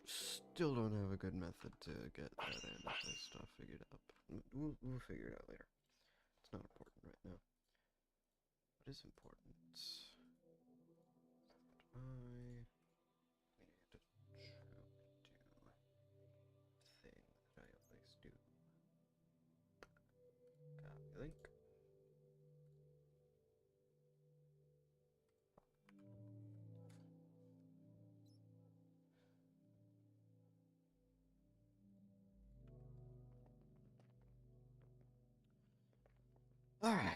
Still don't have a good method to get that andesite stuff figured out. We'll figure it out later. It's not important right now. What is important? I need to do thing that I always do. Copy link. Alright.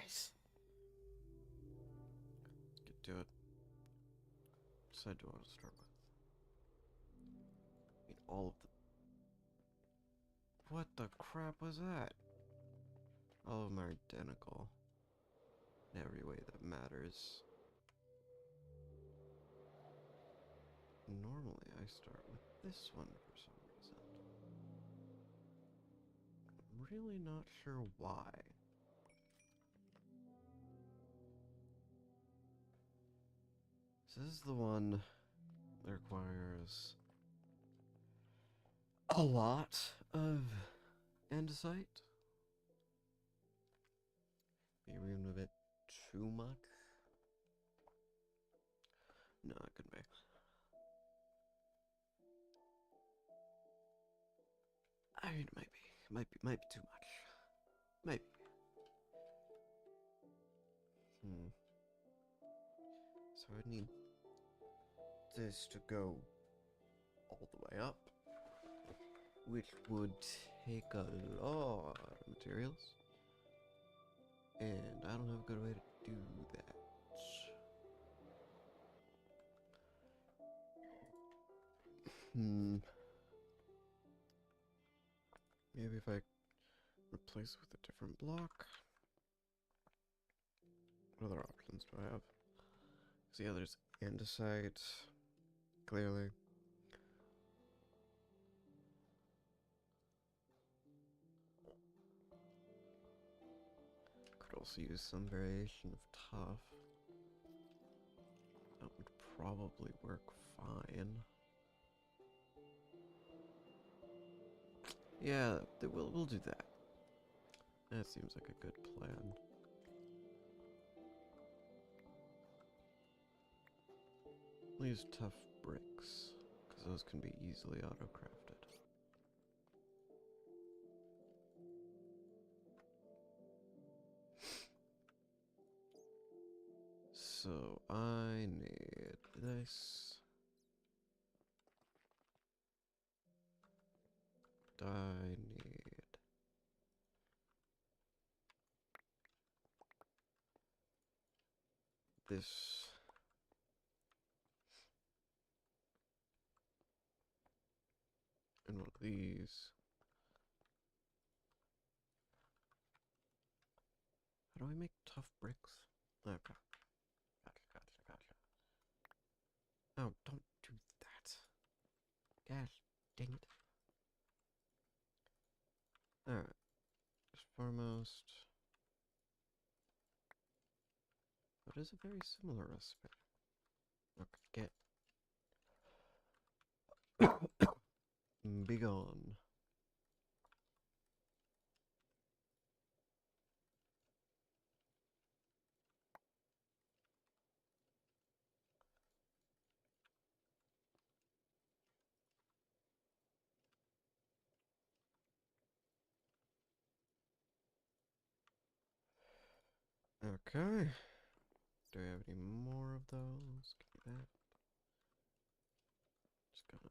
Let's get to it. What side do I want to start with? I mean, all of the... What the crap was that? All of them are identical. In every way that matters. Normally I start with this one for some reason. I'm really not sure why. So this is the one that requires a lot of andesite. Maybe even a bit too much. No, it couldn't be. I mean, it might be too much. Maybe. So I need this to go all the way up, which would take a lot of materials, and I don't have a good way to do that. Maybe if I replace with a different block. What other options do I have? See, yeah, there's andesite, clearly. Could also use some variation of tough. That would probably work fine. Yeah, we'll do that. That seems like a good plan. We'll use tough bricks, because those can be easily auto-crafted. So I need this. I need this. And one of these. How do I make tough bricks? Okay. Gotcha. Oh, don't do that. Gosh, dang it. Alright. First foremost. But it's a very similar recipe. Okay, be gone. Okay. Do I have any more of those? Give me that. Just gonna...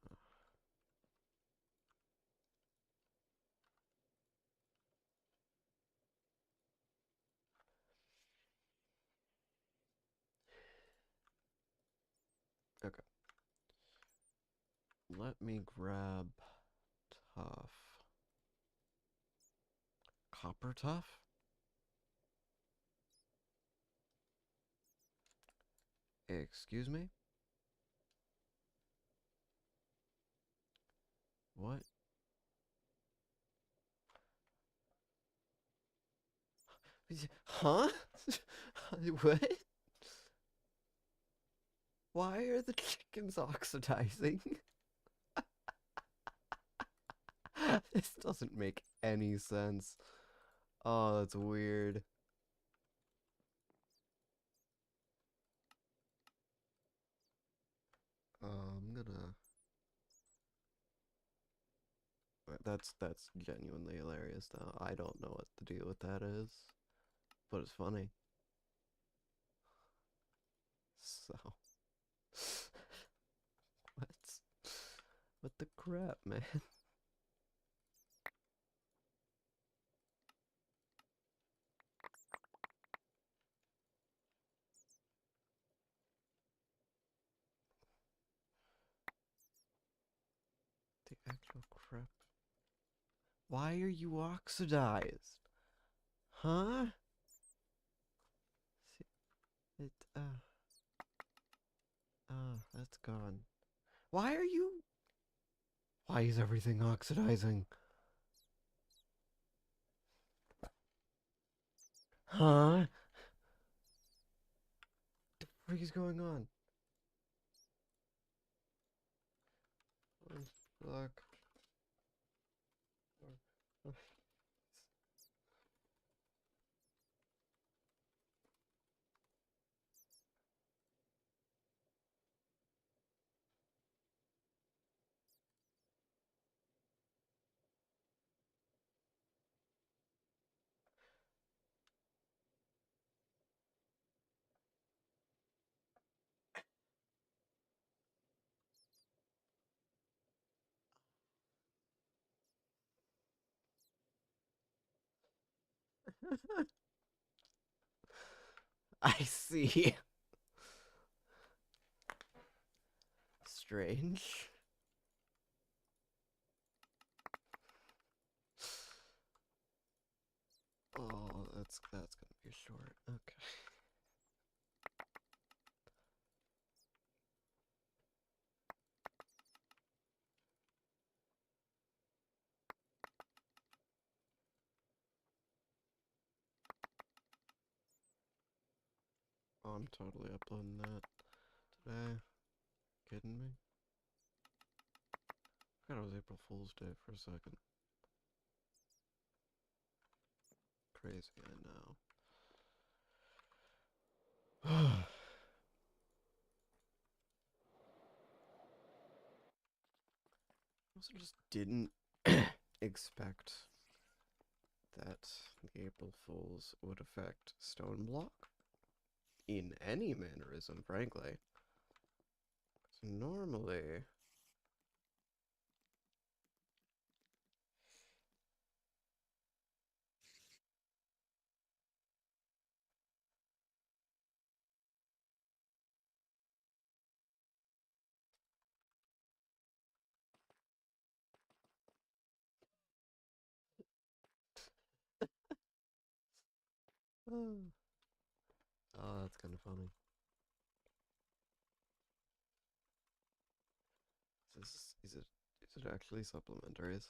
Okay. Let me grab tough. Copper tough? Excuse me? What? Huh? What? Why are the chickens oxidizing? This doesn't make any sense. Oh, that's weird. I'm gonna. That's genuinely hilarious. Now I don't know what the deal with that is, but it's funny. So, what's what the crap, man? The actual crap. Why are you oxidized? Huh? See, it that's gone. Why are you? Why is everything oxidizing? Huh? What the freak is going on? Look. I see. Strange. Oh, that's gonna be short. Okay. Oh, I'm totally uploading that today. Kidding me? I forgot it was April Fool's Day for a second. Crazy, I know. Also just didn't expect that the April Fools would affect StoneBlock in any mannerism, frankly. So normally, oh, oh that's kind of funny. Is it actually supplementaries?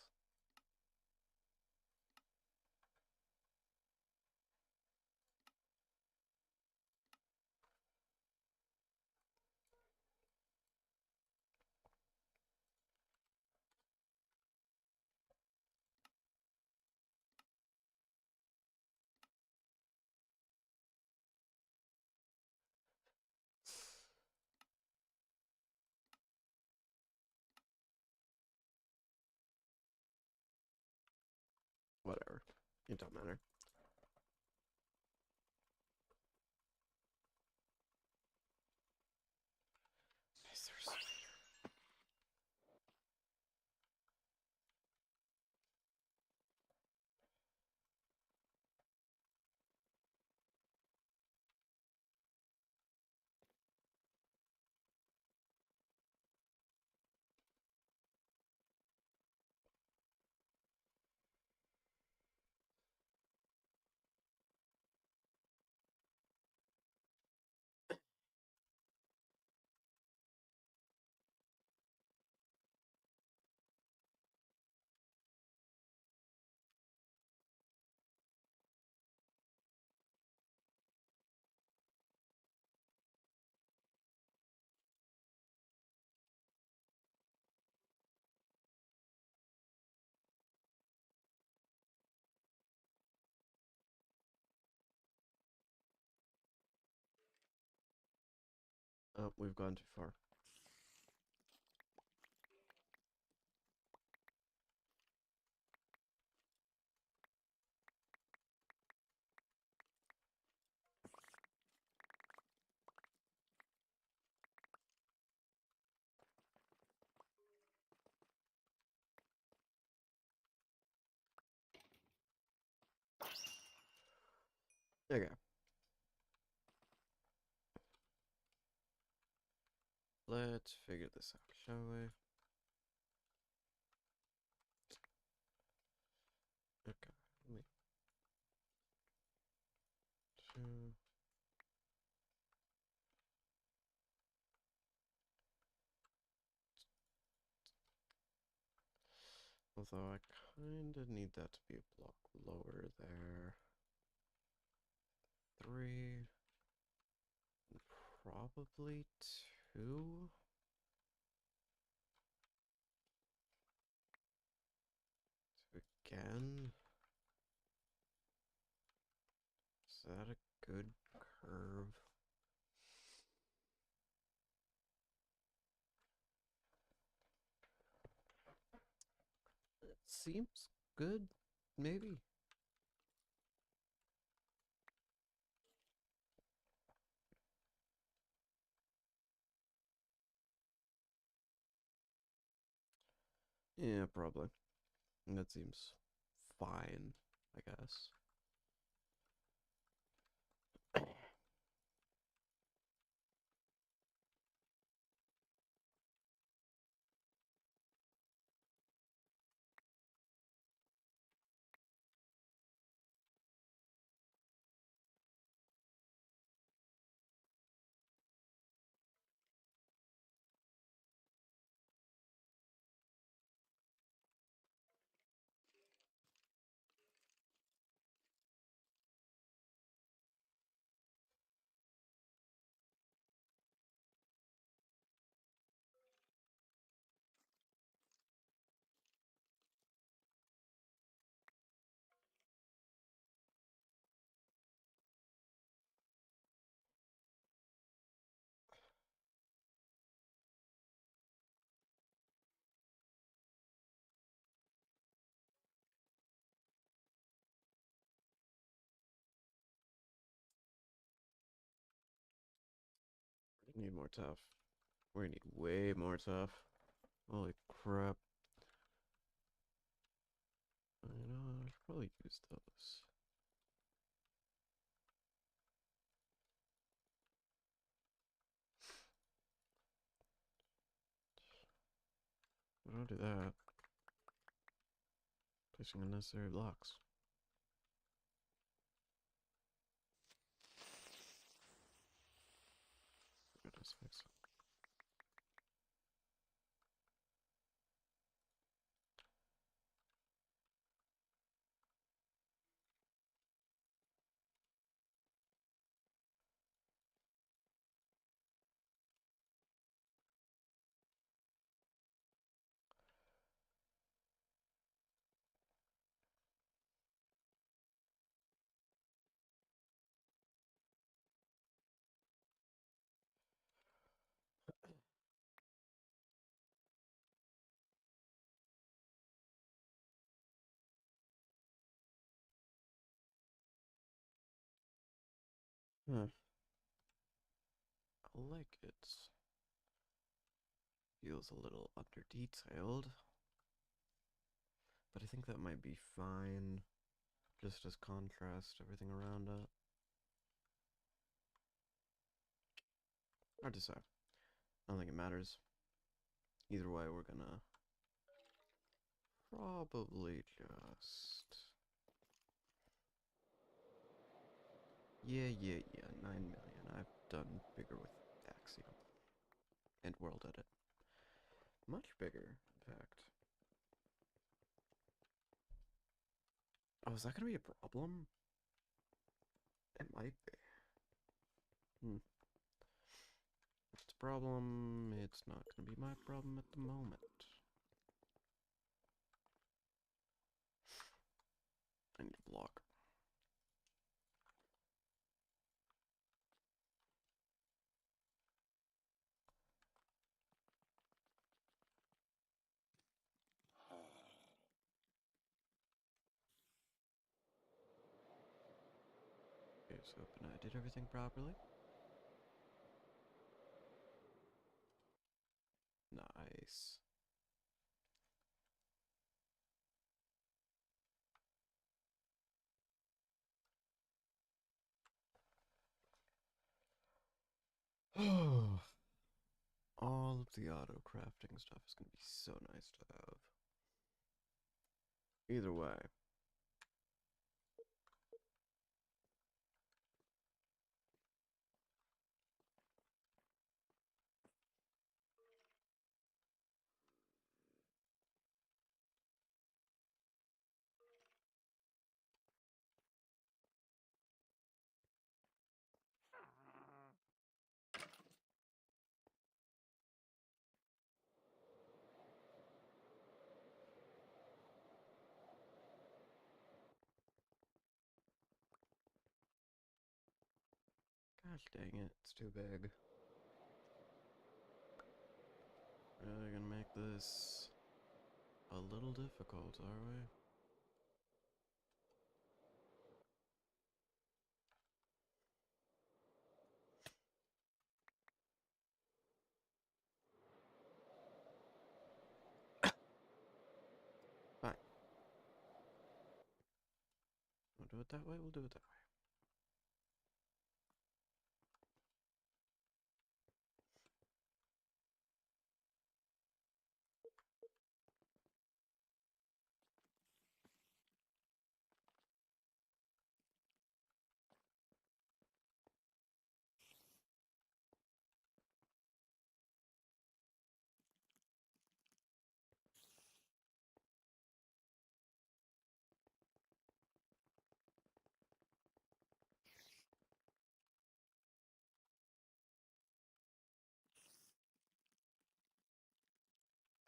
Whatever. It don't matter. Oh, we've gone too far. Okay. Let's figure this out, shall we? Okay. Let me... Two... Although I kinda need that to be a block lower there. 3... and probably 2? So again... Is that a good curve? It seems good, maybe. Yeah, probably. That seems fine, I guess. We need more tough. We need way more tough. Holy crap. I know, I should probably use those. But don't do that. Placing unnecessary blocks. For goodness sakes. Huh. I like it. Feels a little under detailed. But I think that might be fine. Just as contrast, everything around it. Hard to say. I don't think it matters. Either way, we're gonna probably just... Yeah, 9 million. I've done bigger with Axiom. And World Edit. Much bigger, in fact. Oh, is that gonna be a problem? It might be. If it's a problem, it's not gonna be my problem at the moment. I need a block. Just hoping I did everything properly. Nice. All of the auto crafting stuff is going to be so nice to have. Either way. Gosh dang it, it's too big. Really gonna make this a little difficult, are we? Fine. We'll do it that way, we'll do it that way.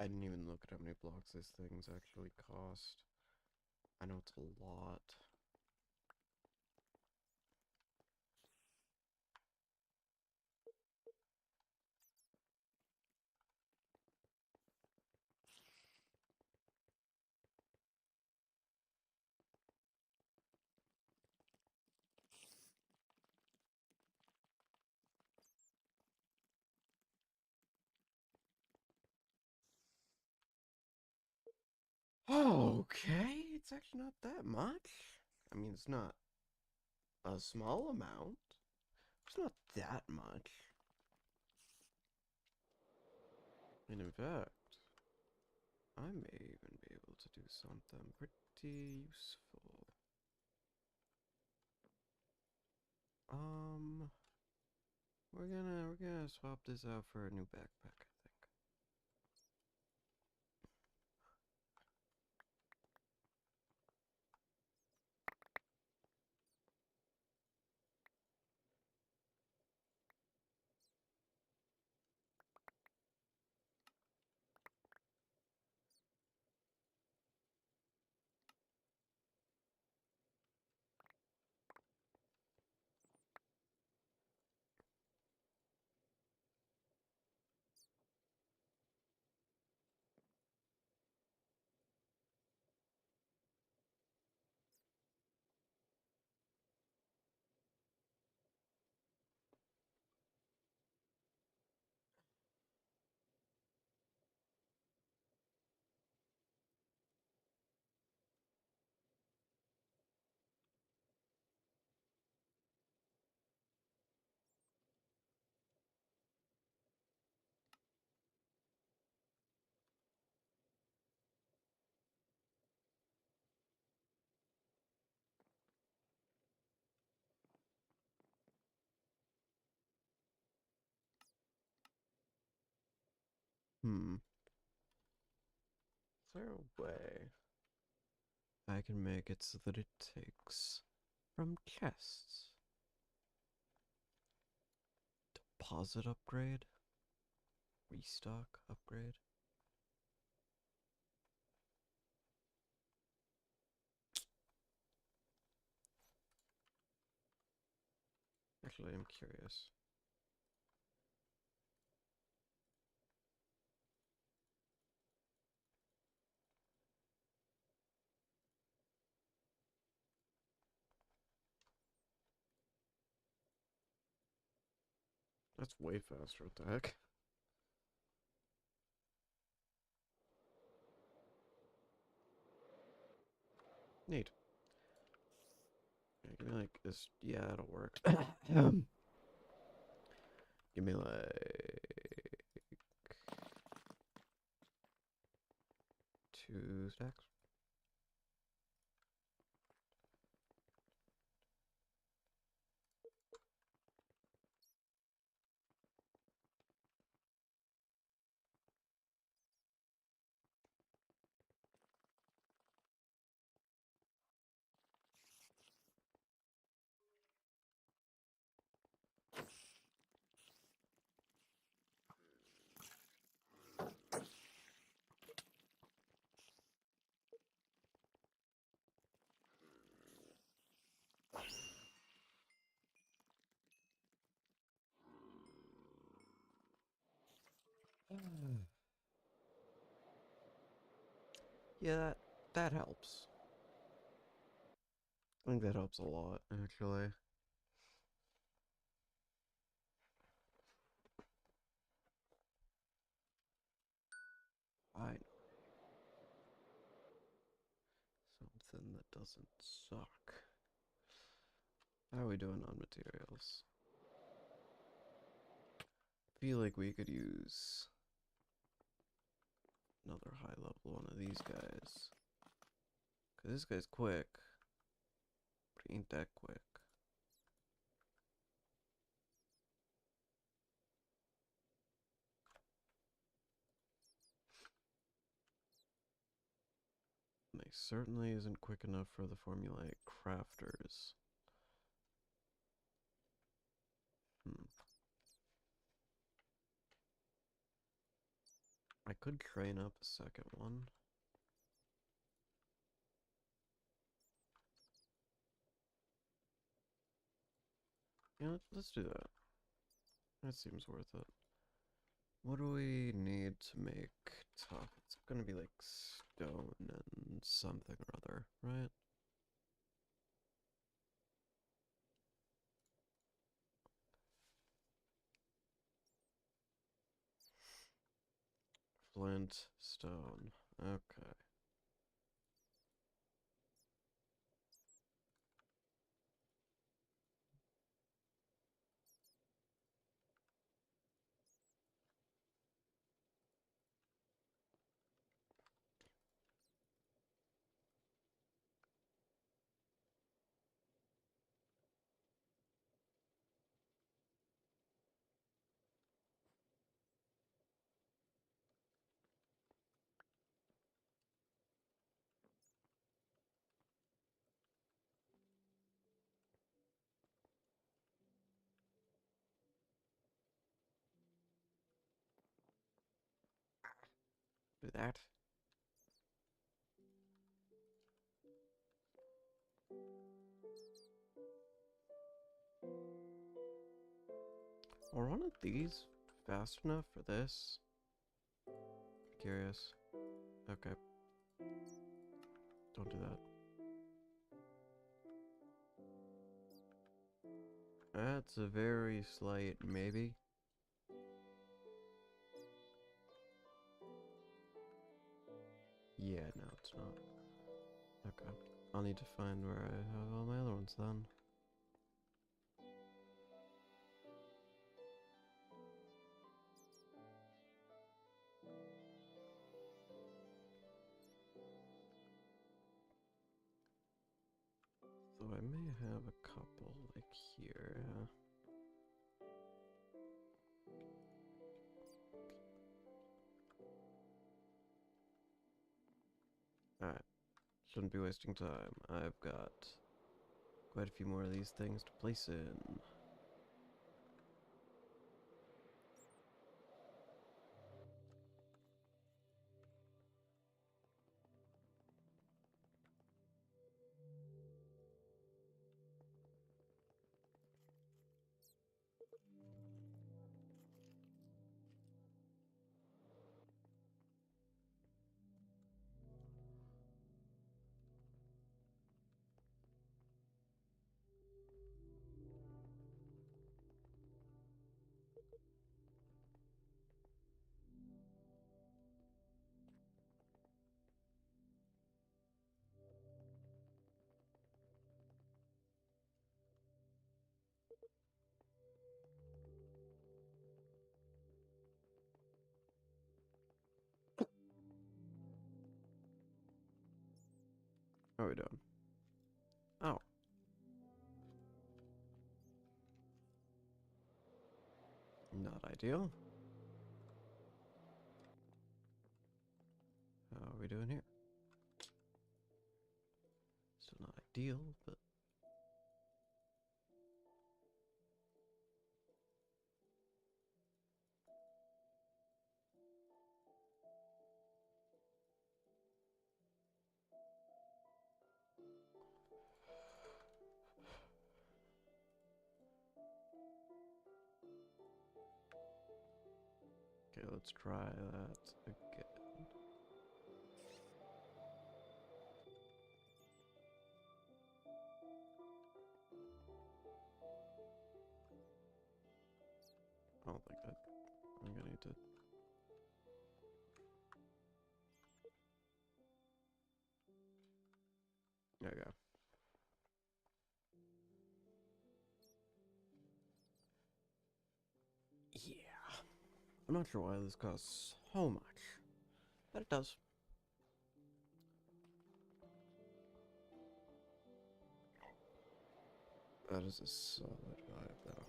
I didn't even look at how many blocks these things actually cost. I know it's a lot. Okay, it's actually not that much. I mean, it's not a small amount. It's not that much. And in fact, I may even be able to do something pretty useful. We're gonna swap this out for a new backpack, I think. Hmm. Is there a way I can make it so that it takes from chests? Deposit upgrade? Restock upgrade? Actually, I'm curious. That's way faster, what the heck? Neat. Yeah, give me like this. Yeah, it'll work. Give me like 2 stacks. Yeah, that helps. I think that helps a lot, actually. I something that doesn't suck. How are we doing on materials? Feel like we could use another high level one of these guys. Cause this guy's quick, but he ain't that quick. And he certainly isn't quick enough for the formulaic crafters. I could train up a second one. Yeah, let's do that. That seems worth it. What do we need to make tough? It's gonna be like stone and something or other, right? Flint, stone. Okay. Do that. Are one of these fast enough for this? Curious. Okay. Don't do that. That's a very slight maybe. Yeah, no, it's not. Okay. I'll need to find where I have all my other ones then. So I may have a couple like here. Alright. Shouldn't be wasting time. I've got quite a few more of these things to place in. How are we doing? Oh. Not ideal. How are we doing here? Still not ideal, but... Okay, let's try that again. I don't think I'm gonna need to... There we go. Yeah. I'm not sure why this costs so much, but it does. That is a solid vibe, though.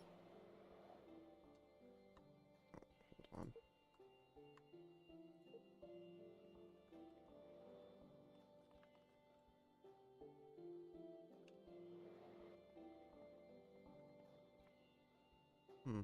Hold on. Hmm.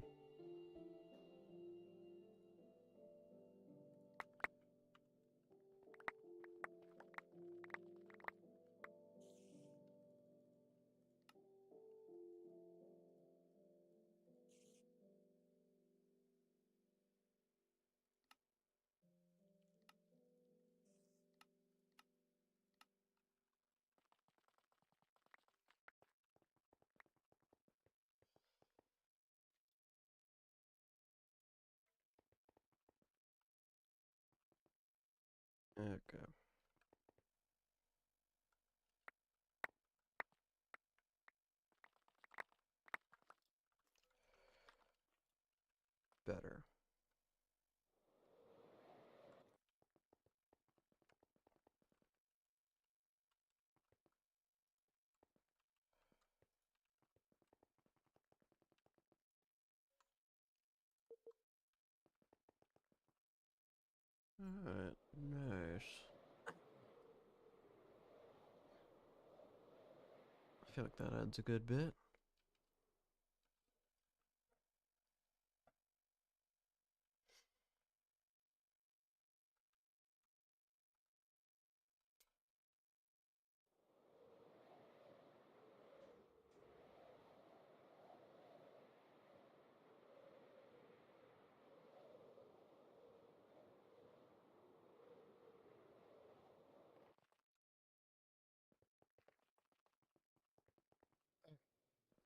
Okay. Better. Alright, nice. I feel like that adds a good bit.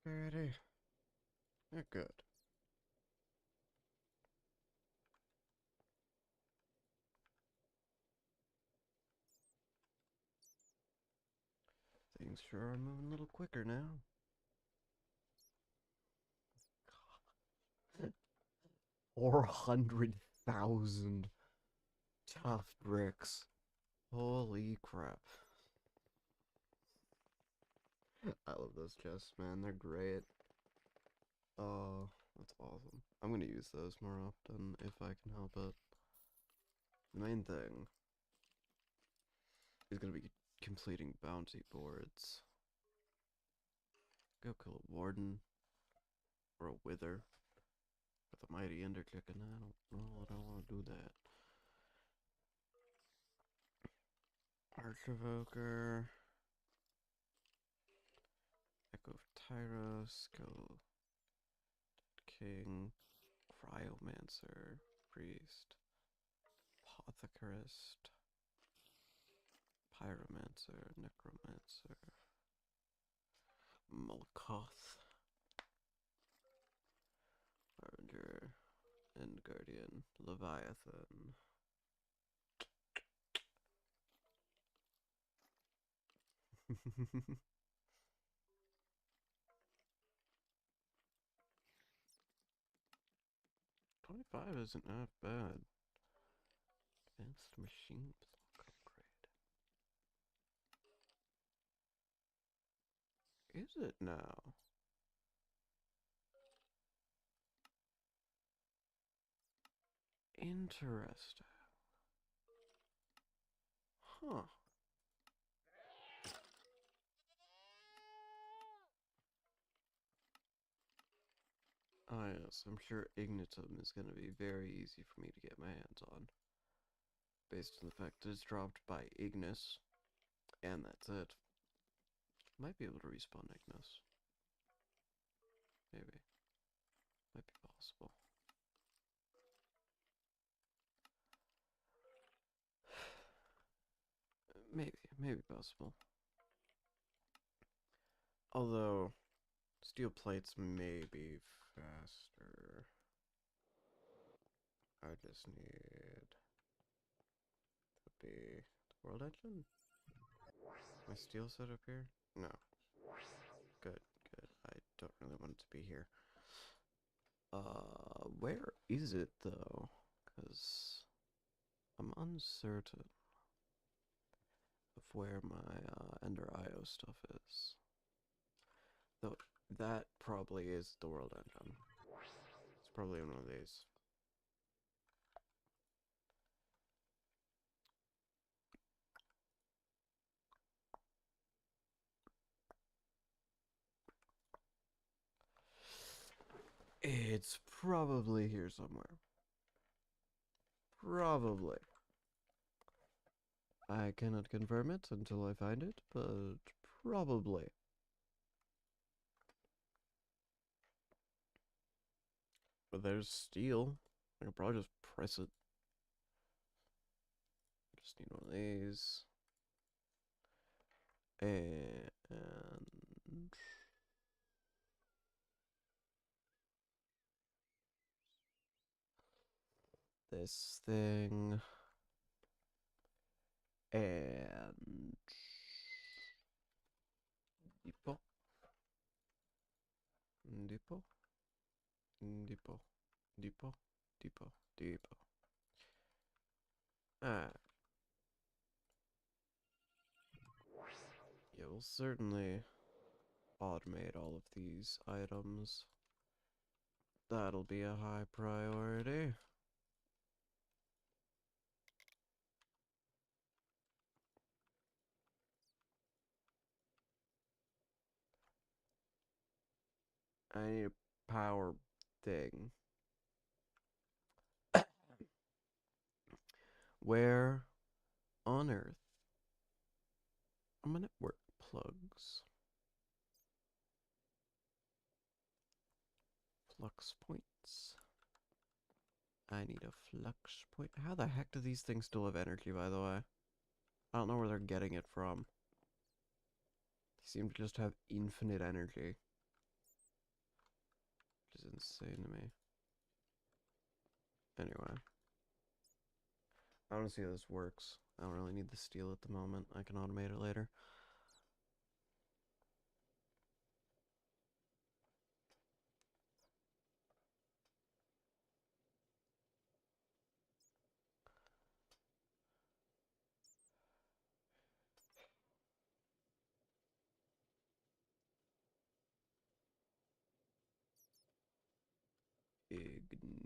Alrighty. They're good. Things sure are moving a little quicker now. 400,000 tough bricks. Holy crap. I love those chests, man. They're great. Oh, that's awesome. I'm gonna use those more often if I can help it. The main thing is gonna be completing bounty boards. Go kill a warden or a wither with a mighty ender chicken. I don't know. I don't want to do that. Archivoker. Echo of Tyros. Kill King. Cryomancer. Priest. Apothecarist. Pyromancer. Necromancer. Molkoth. Harbinger. End Guardian. Leviathan. $25 isn't that bad. Advanced machine block upgrade. is it now? Interesting. Huh. Oh yes, I'm sure Ignitum is going to be very easy for me to get my hands on. Based on the fact that it's dropped by Ignis. And that's it. Might be able to respawn Ignis. Maybe. Might be possible. Maybe possible. Although, steel plates may be faster. I just need to be the world engine? My steel set up here? No. Good, good. I don't really want it to be here. Where is it though? Because I'm uncertain of where my Ender IO stuff is. Though that probably is the world engine. It's probably in one of these. It's probably here somewhere. Probably. I cannot confirm it until I find it, but probably. But there's steel. I could probably just press it. Just need one of these. And this thing. And depot. Depot. Depot. Depot. Depot. Depot. Ah. Yeah, we'll certainly automate all of these items. That'll be a high priority. I need a power thing. Where on earth are my network plugs? Flux points. I need a flux point. How the heck do these things still have energy, by the way? I don't know where they're getting it from. They seem to just have infinite energy. Which is insane to me. Anyway. I want to see how this works. I don't really need the steel at the moment. I can automate it later. Ignitum.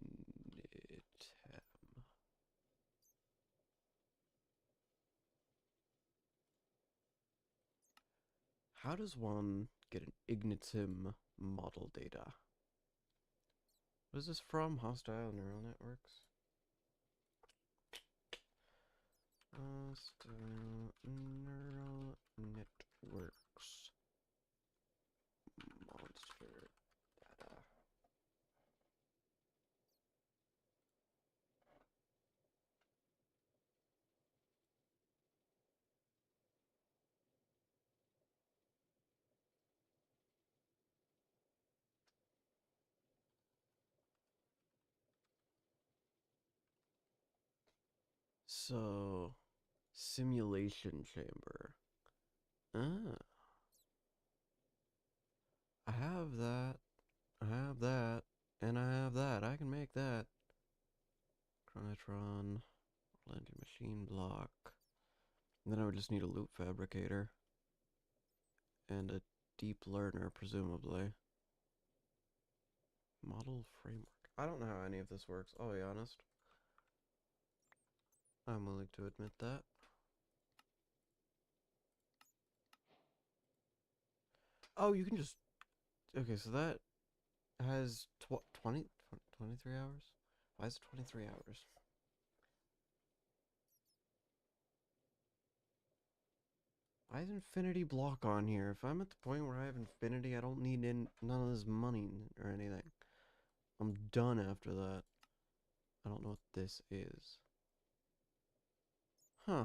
How does one get an Ignitum model data? What is this from? Hostile neural networks? Hostile neural networks. Monster data. So, simulation chamber. Ah, I have that. I have that. And I have that. I can make that. Chronotron. Landing machine block. And then I would just need a loop fabricator. And a deep learner, presumably. Model framework. I don't know how any of this works, I'll be honest. I'm willing to admit that. Oh, you can just... Okay, so that has 23 hours? Why is it 23 hours? Why is infinity block on here? If I'm at the point where I have infinity, I don't need none of this money or anything. I'm done after that. I don't know what this is. Huh.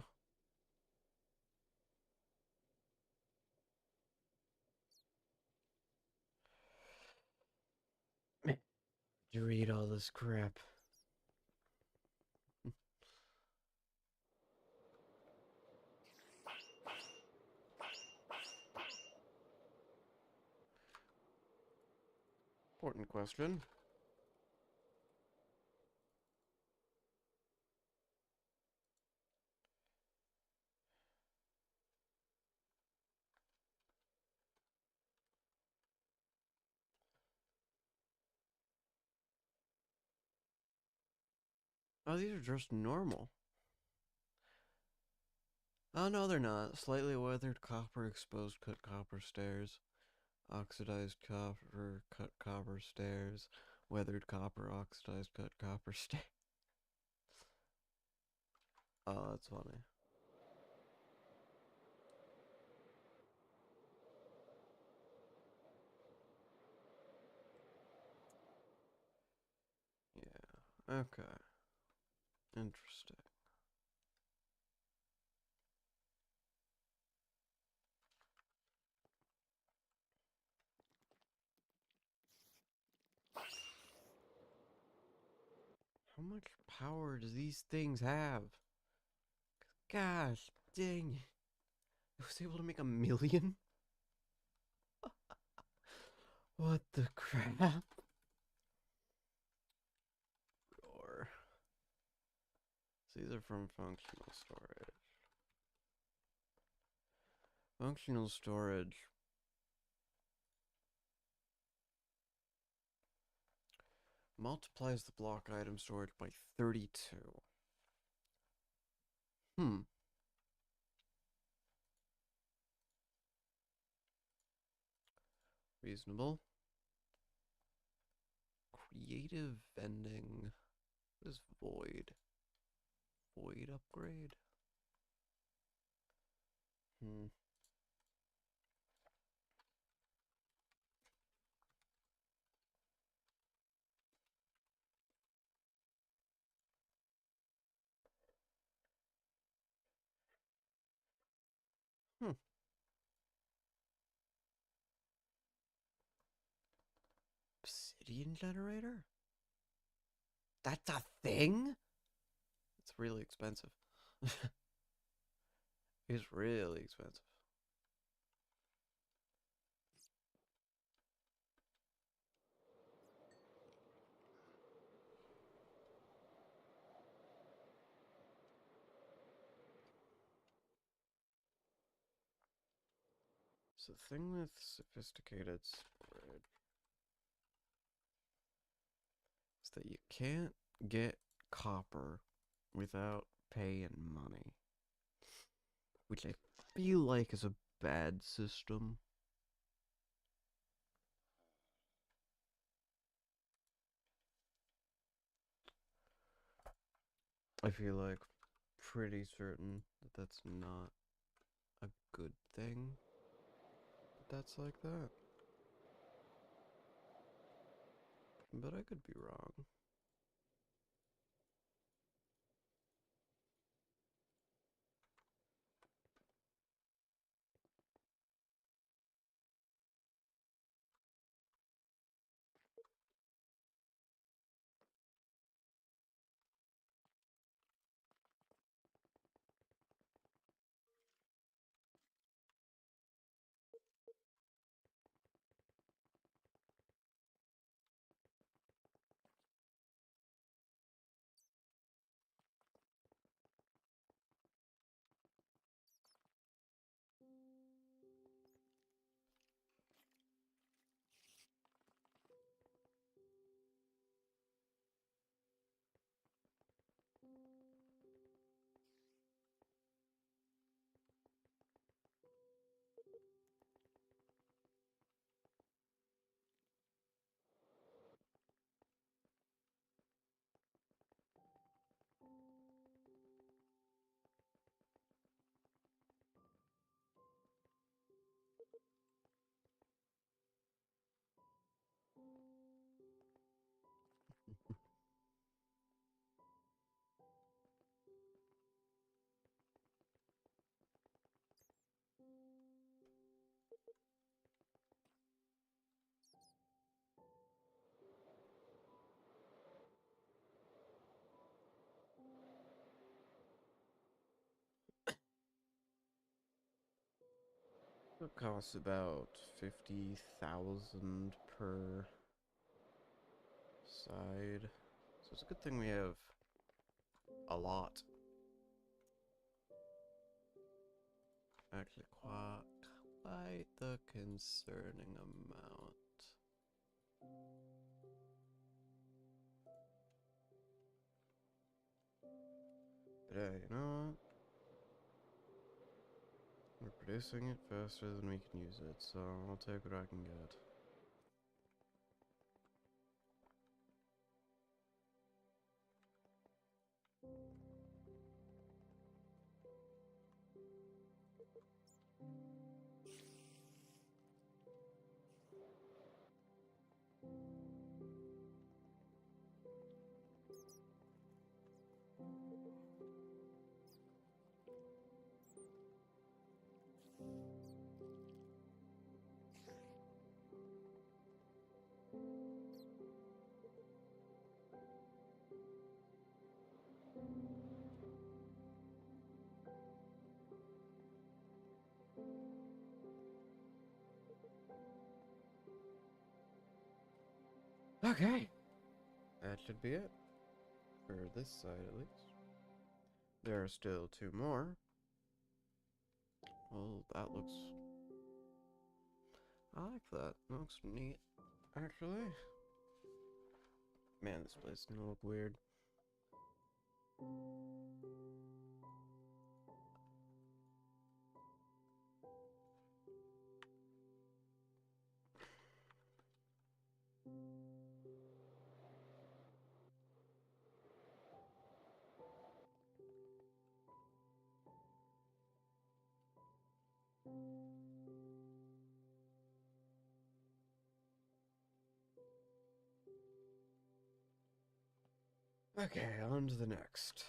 To read all this crap. Important question. Oh, these are just normal. Oh, no, they're not. Slightly weathered copper, exposed cut copper stairs. Oxidized copper, cut copper stairs. Weathered copper, oxidized cut copper stairs. Oh, that's funny. Yeah. Okay. Interesting. How much power do these things have? Gosh dang it. I was able to make 1 million? What the crap? Or so these are from functional storage. Functional storage multiplies the block item storage by 32. Hmm. Reasonable. Creative vending. What is void? Void upgrade? Hmm. Hmm. Obsidian generator? That's a thing? It's really expensive. It's really expensive. So the thing with sophisticated storage is that you can't get copper without paying money, which I feel like is a bad system. I feel like pretty certain that that's not a good thing. That's like that. But I could be wrong. It costs about 50,000 per side. So it's a good thing we have a lot. Actually, quite the concerning amount. But yeah, you know what? We're producing it faster than we can use it, so I'll take what I can get. Okay. That should be it. For this side, at least. There are still two more. Well, that looks... I like that. That looks neat, actually. Man, this place is gonna look weird. Okay, on to the next.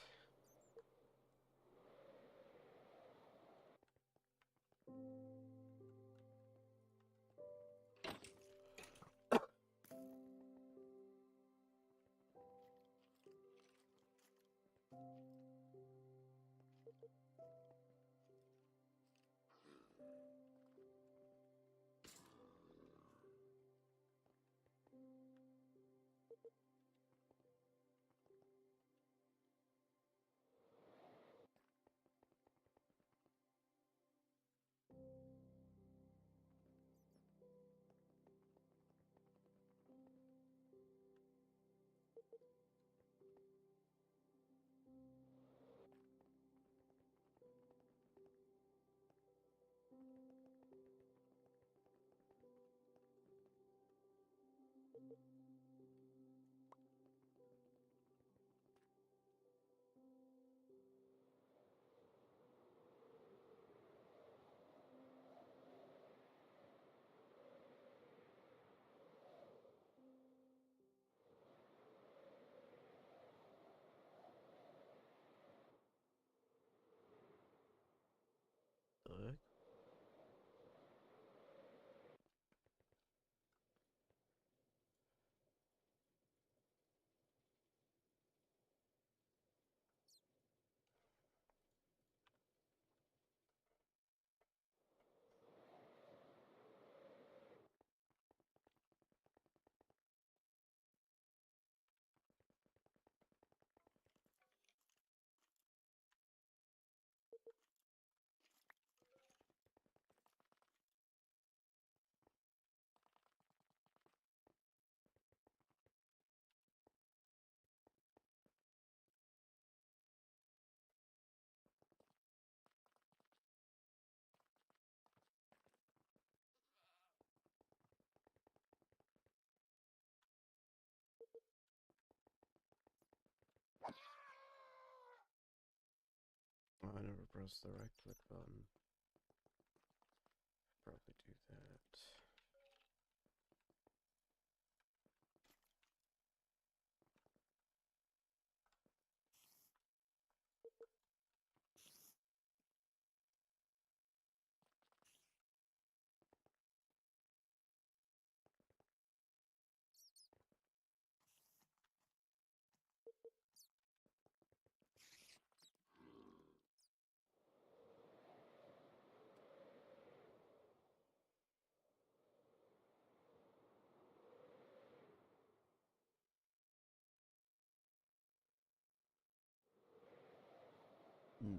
Oh, I never pressed the right click button. probably do that.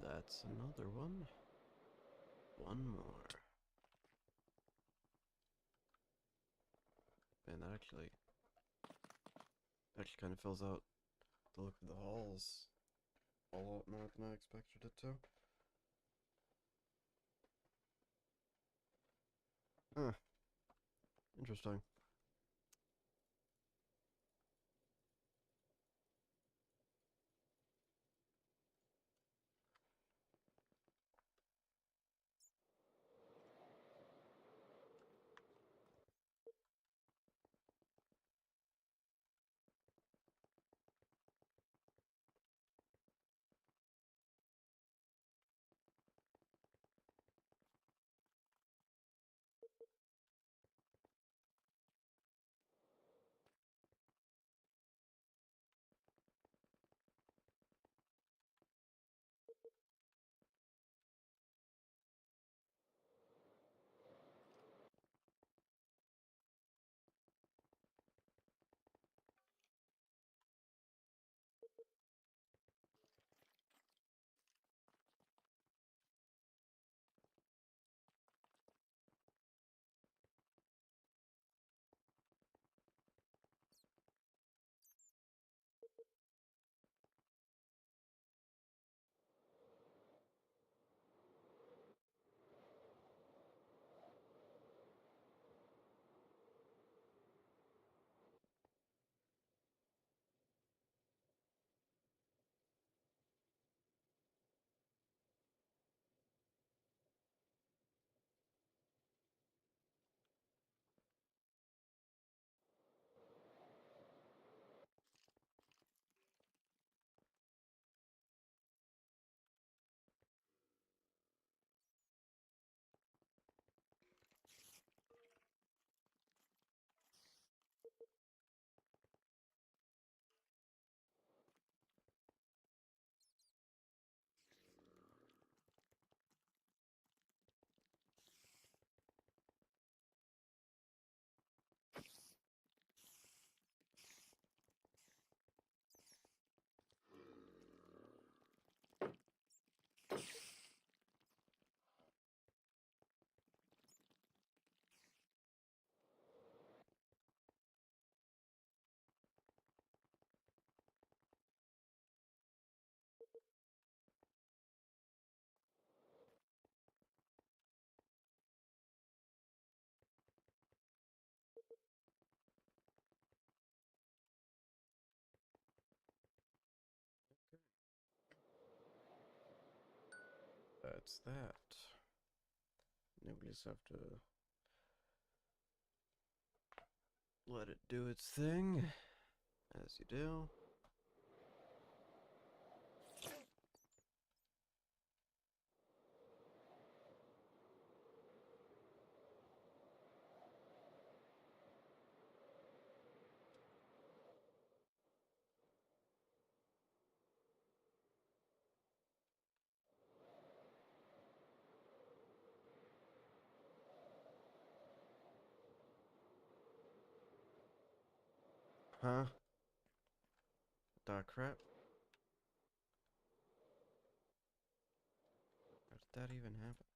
That's another one. One more. Man, that actually kind of fills out the look of the halls a lot more than I expected it to. Huh. Interesting. That's that. Now we just have to let it do its thing, as you do. Huh? The crap? How did that even happen?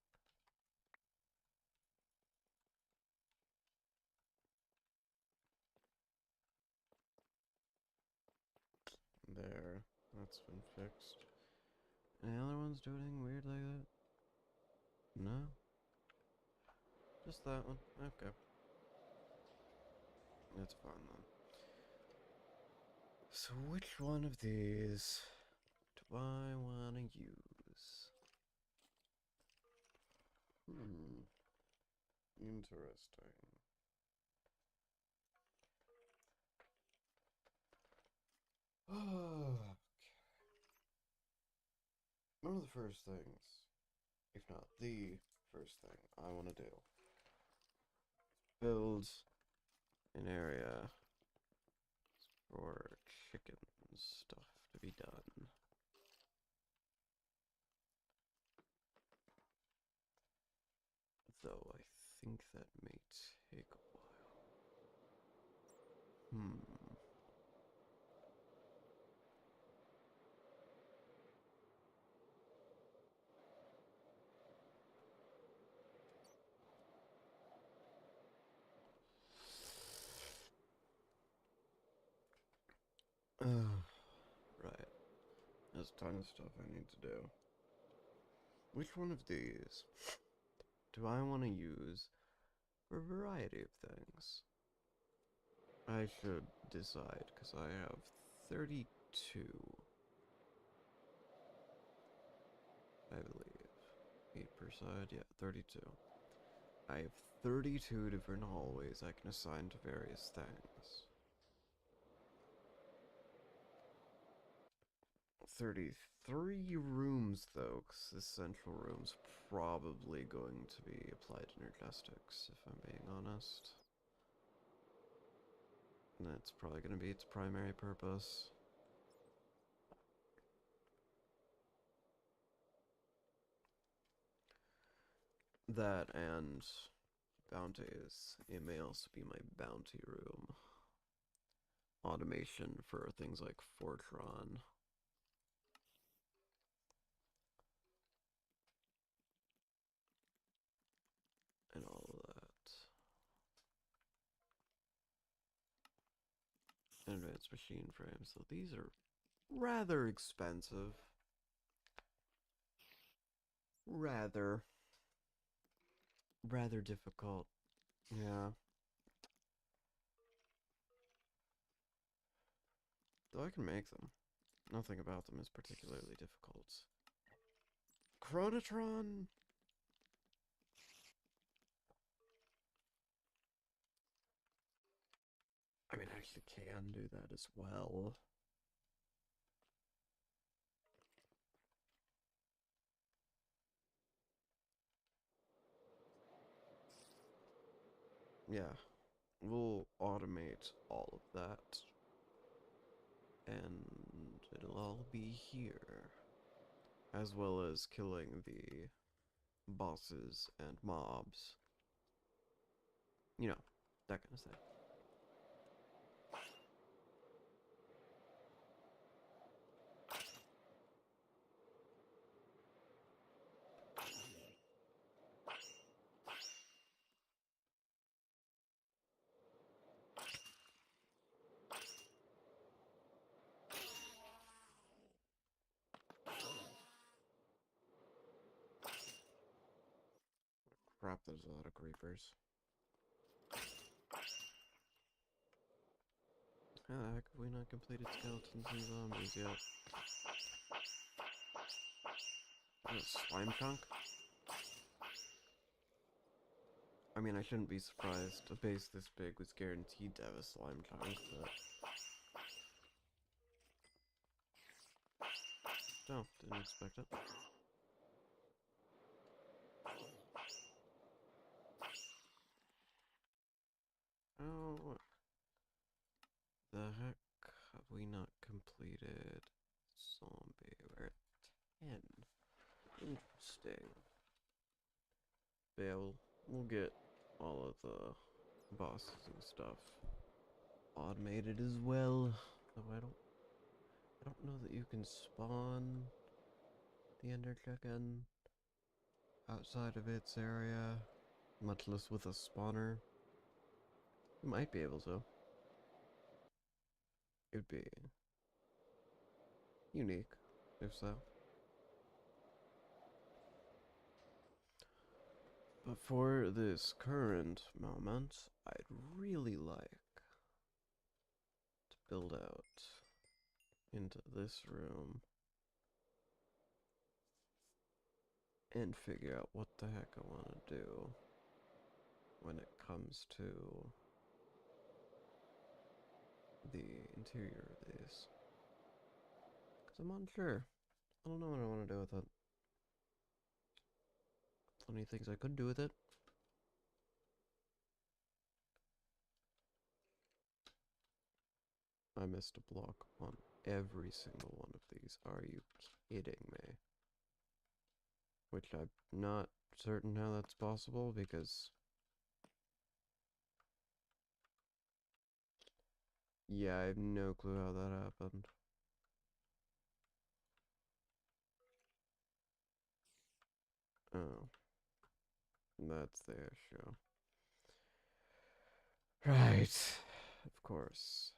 There. That's been fixed. Any other ones do anything weird like that? No? Just that one. Okay. That's fine then. So which one of these do I want to use? Interesting. One of the first things, if not the first thing I want to do, build an area for chicken stuff to be done. Though I think that may take a while. Right. There's a ton of stuff I need to do. Which one of these do I want to use for a variety of things? I should decide, because I have 32, I believe. 8 per side, yeah, 32. I have 32 different hallways I can assign to various things. 33 rooms, though, because this central room's probably going to be applied energetics, if I'm being honest. And that's probably going to be its primary purpose. That and bounties. It may also be my bounty room. Automation for things like Fortron. And all of that. Advanced machine frames. So these are rather expensive. Rather difficult. Yeah. Though I can make them. Nothing about them is particularly difficult. Chronotron! I mean, I actually can do that as well. Yeah. We'll automate all of that. And it'll all be here. As well as killing the bosses and mobs. You know, that kind of thing. Crap, there's a lot of creepers. How the heck have we not completed skeletons and zombies yet? A slime chunk? I mean, I shouldn't be surprised. A base this big was guaranteed to have a slime chunk, but... No, didn't expect it. Oh, the heck have we not completed zombie? We're at 10. Interesting. But yeah, we'll get all of the bosses and stuff automated as well. Though I don't know that you can spawn the Ender Chicken outside of its area, much less with a spawner. You might be able to. It'd be unique, if so. But for this current moment, I'd really like to build out into this room and figure out what the heck I want to do. when it comes to the interior of these. Because I'm unsure. I don't know what I want to do with it. Plenty of things I could do with it. I missed a block on every single one of these. Are you kidding me? Which I'm not certain how that's possible because... Yeah, I have no clue how that happened. Oh. That's the issue. Right. Of course.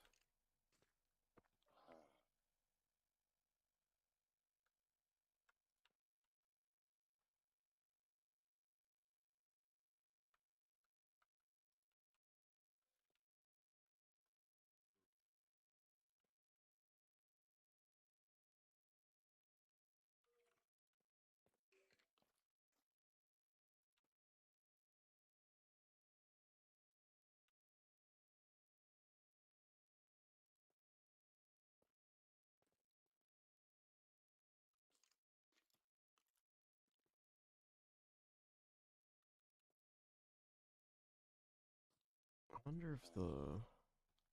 I wonder if the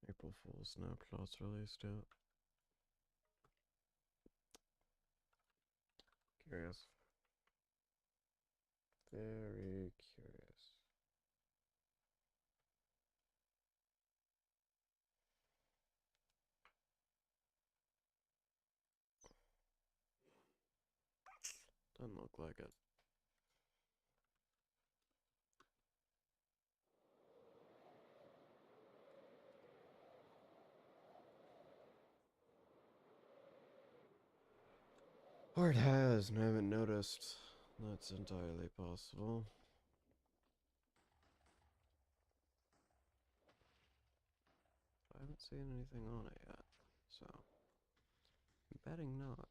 April Fool's snapshots released yet. Curious. Very curious. Doesn't look like it. Or it has, and I haven't noticed. That's entirely possible. I haven't seen anything on it yet, so I'm betting not.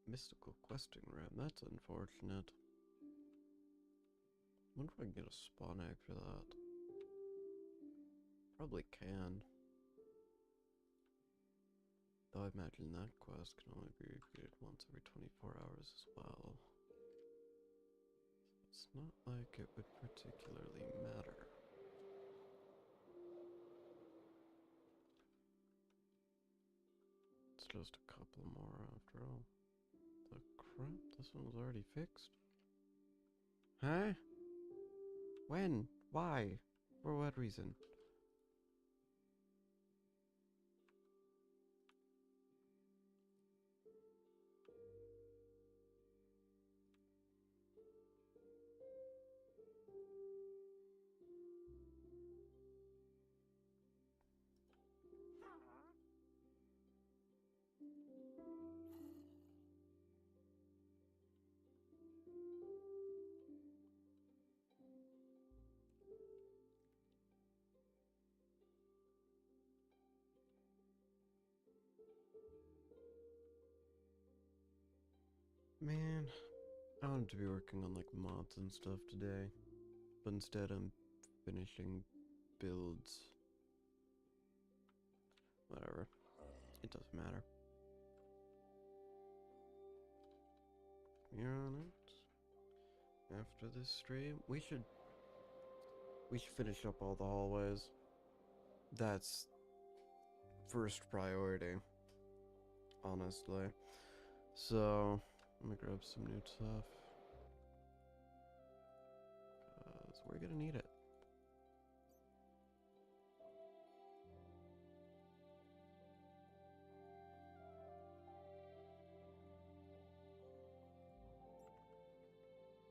Mystical questing ram, that's unfortunate. Wonder if I can get a spawn egg for that. Probably can. Though I imagine that quest can only be repeated once every 24 hours as well. It's not like it would particularly matter. It's just a couple more after all. The crap? This one was already fixed? Huh? When? Why? For what reason? Man, I wanted to be working on like mods and stuff today, but instead I'm finishing builds. Whatever. It doesn't matter. You're on it. After this stream, we should finish up all the hallways. That's first priority, honestly. So, let me grab some new stuff. Cause we're gonna need it.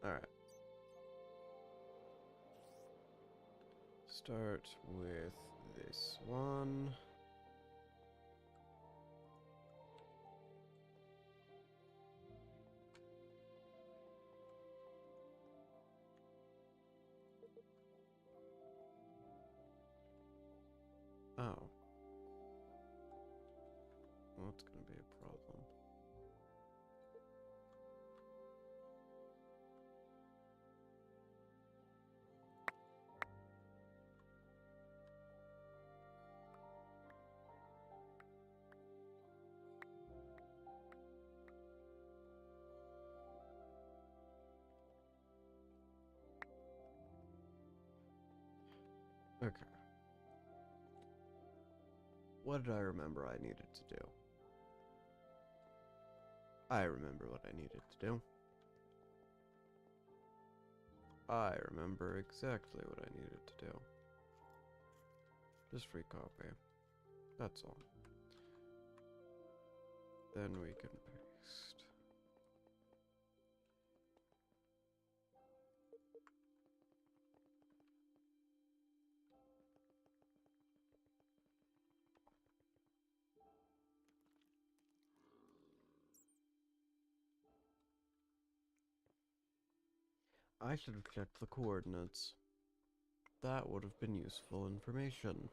Alright. Start with this one. Oh. Well, that's gonna be a problem. Okay. What did I remember I needed to do? I remember what I needed to do. I remember exactly what I needed to do. Just free copy. That's all. Then we can paste. I should have checked the coordinates. That would have been useful information.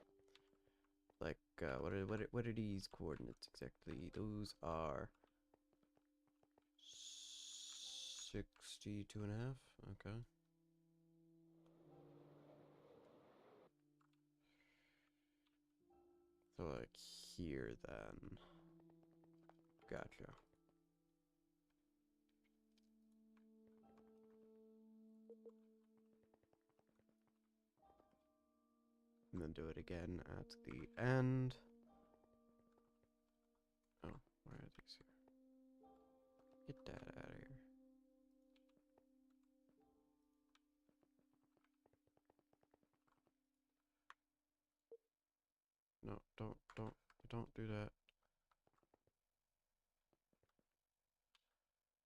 Like, what are these coordinates exactly? Those are 62.5. Okay. So like here then. Gotcha. And then do it again at the end. Oh, why are these here? Get that out of here. No, don't do that.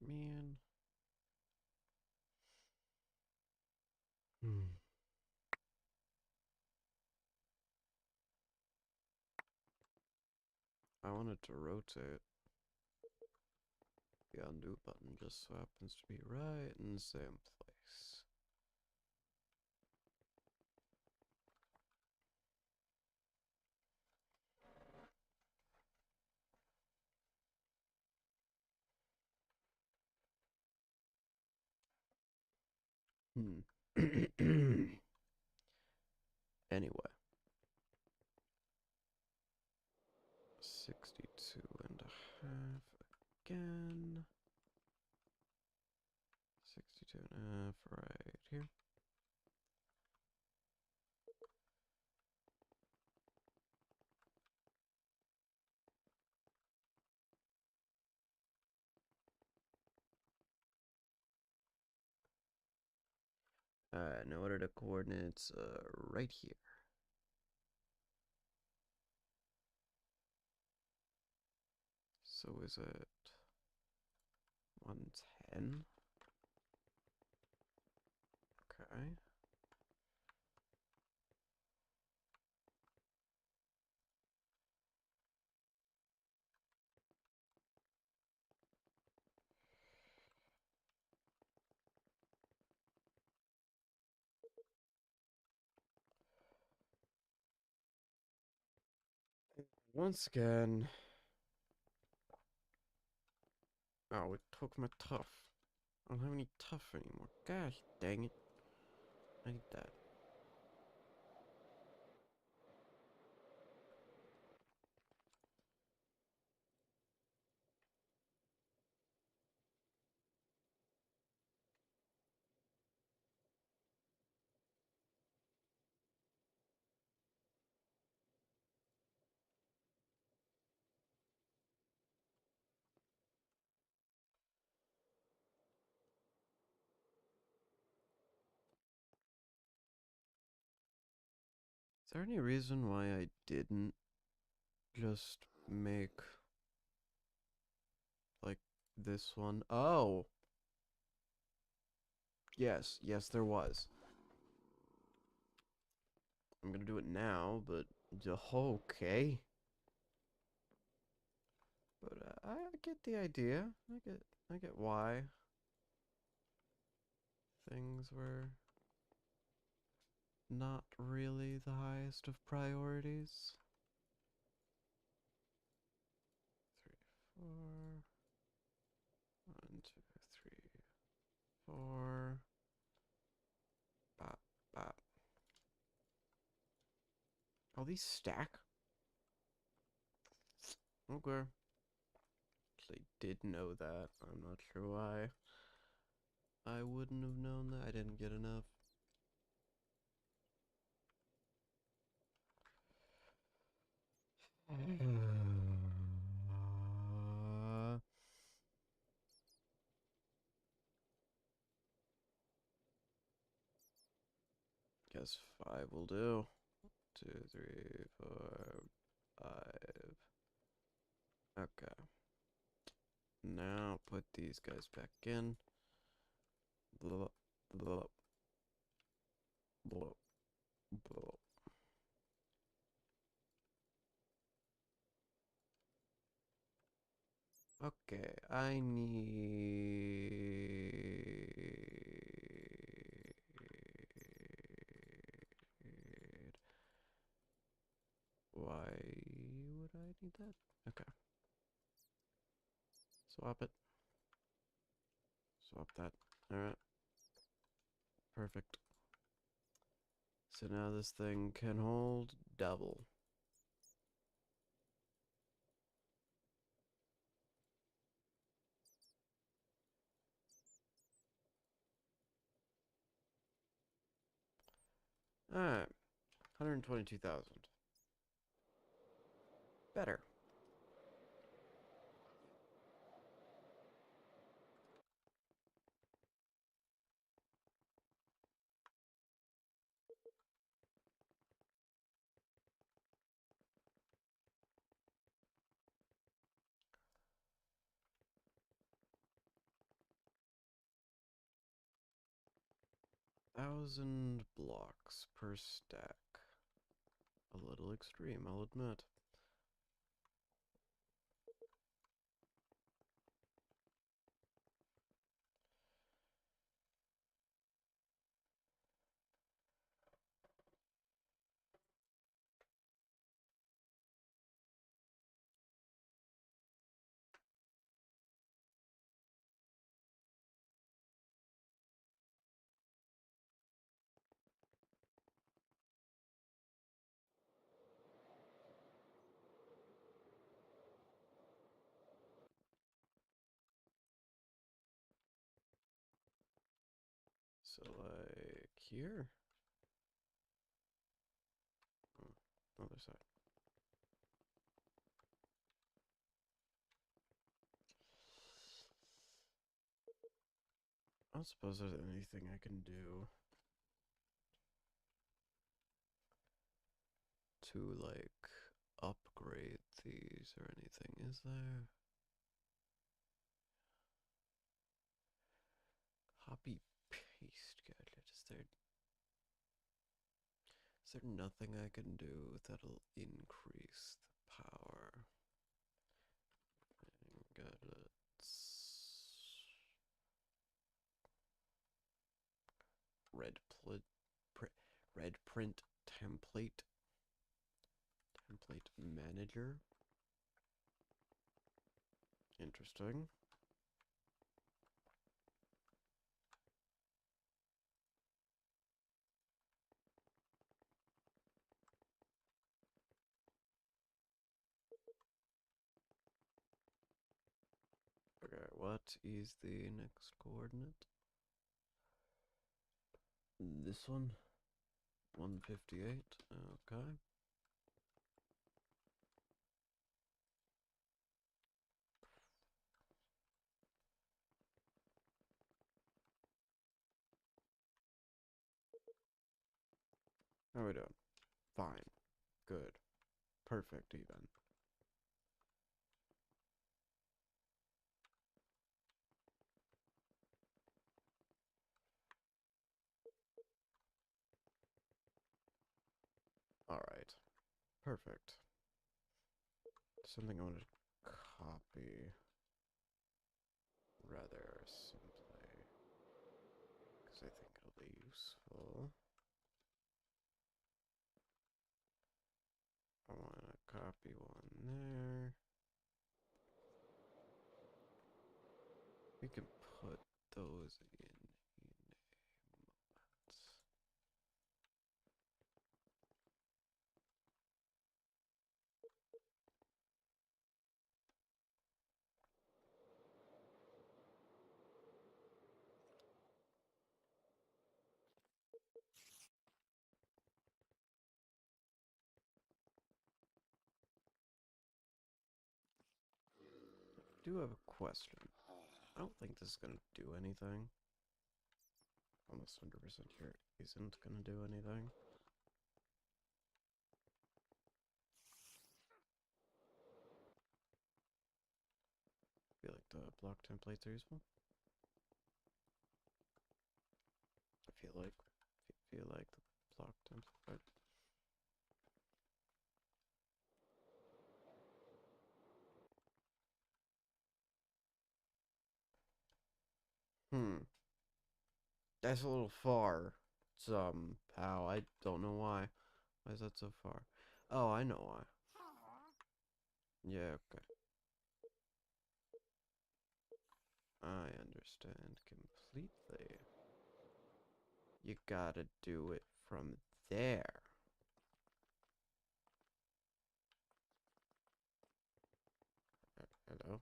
Man. I wanted to rotate. The undo button just so happens to be right in the same place. Anyway. 62.5 again. 62.5 right here. Now what are the coordinates? Right here. So is it 110? Okay. Once again. Oh, it took my tough. I don't have any tough anymore. Gosh dang it. I need that. Is there any reason why I didn't just make like this one? Oh, yes, there was. I'm gonna do it now, but okay. But I get the idea. I get why things were not really the highest of priorities. 3, 4. 1, 2, 3, 4. Bop, bop. Oh, these stack? Okay. Actually did know that. I'm not sure why. I wouldn't have known that. I didn't get enough. Guess 5 will do. 2, 3, 4, 5. Okay. Now put these guys back in. Blah, blah, blah, blah. Okay, I need... Why would I need that? Okay. Swap it. Swap that. Alright. Perfect. So now this thing can hold double. Alright. 122,000. Better. Thousand blocks per stack. A little extreme, I'll admit. So, like... here? Oh, other side. I don't suppose there's anything I can do to, like, upgrade these or anything, is there? Copy paste gadget. Is there nothing I can do that'll increase the power? Gadgets. Red pl red print template. Template manager. Interesting. Okay, what is the next coordinate? This one? 158. Okay. How are we doing? Fine. Good. Perfect, even. Alright. Perfect. Something I want to copy rather simply, because I think it'll be useful. I want to copy one there. We can put those in a moment. I do have a question. I don't think this is going to do anything. Almost 100% sure it isn't going to do anything. I feel like the block templates are useful. I feel like the block template. That's a little far. Somehow. I don't know why. Why is that so far? Oh, I know why. Yeah, okay. I understand completely. You gotta do it from there. Hello?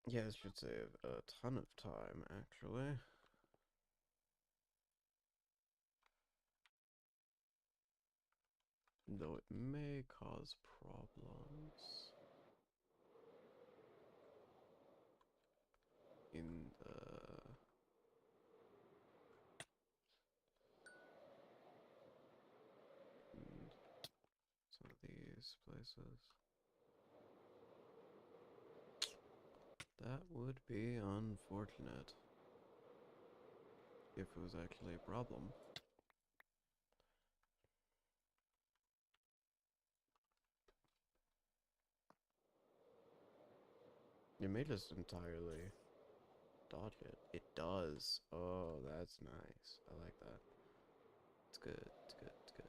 Yeah, this should save a ton of time, actually. Though it may cause problems in some of these places. That would be unfortunate if it was actually a problem. You may just entirely dodge it. It does. Oh, that's nice. I like that. It's good. It's good. It's good.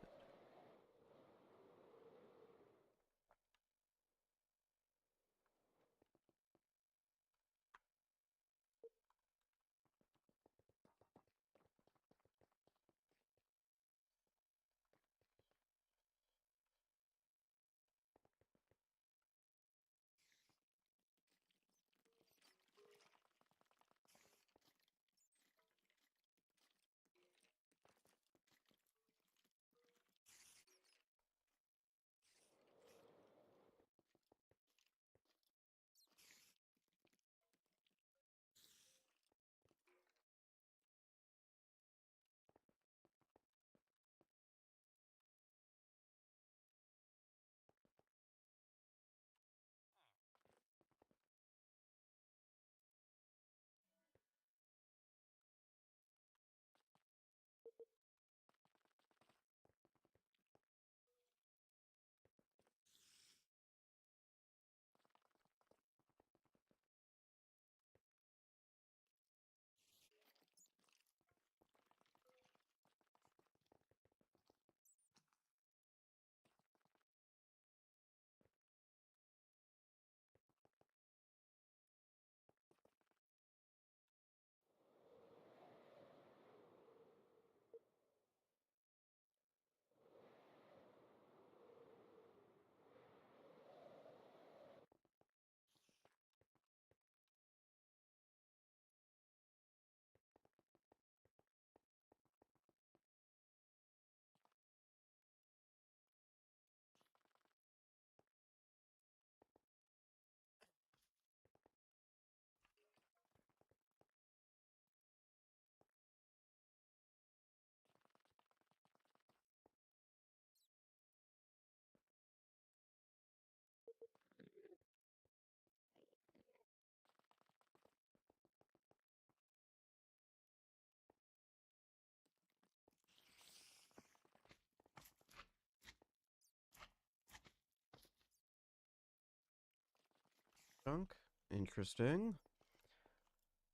Junk. Interesting.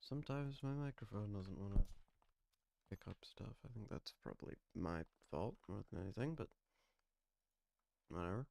Sometimes my microphone doesn't want to pick up stuff. I think that's probably my fault more than anything, but whatever.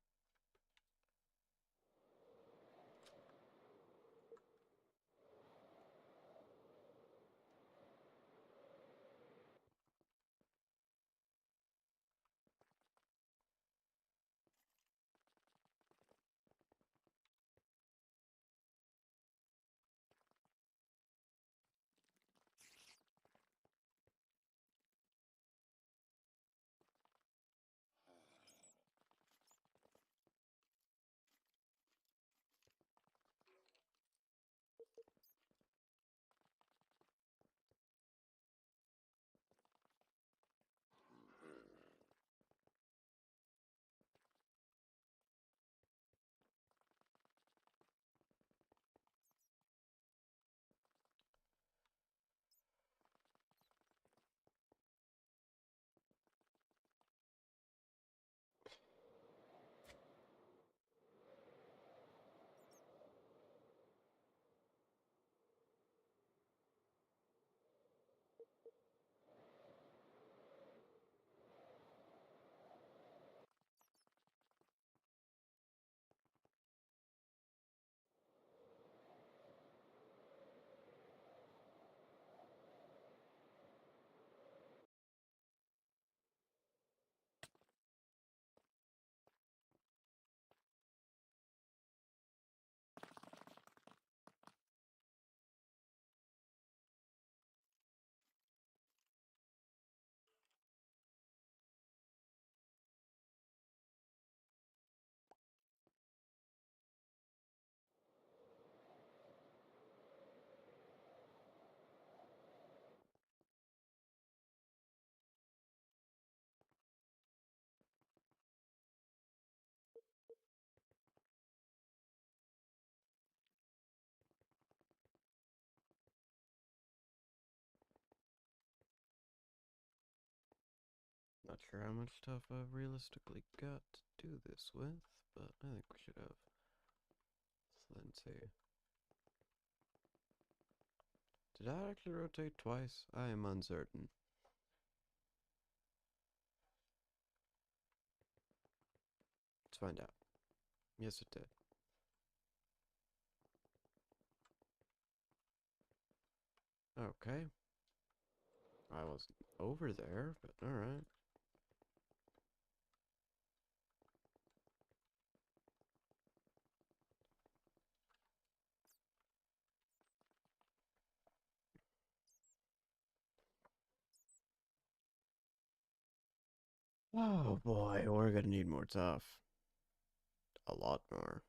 Not sure how much stuff I've realistically got to do this with, but I think we should have. So let's see. Did I actually rotate twice? I am uncertain. Let's find out. Yes, it did. Okay. I wasn't over there, but alright. Oh boy, we're gonna need more tough. A lot more.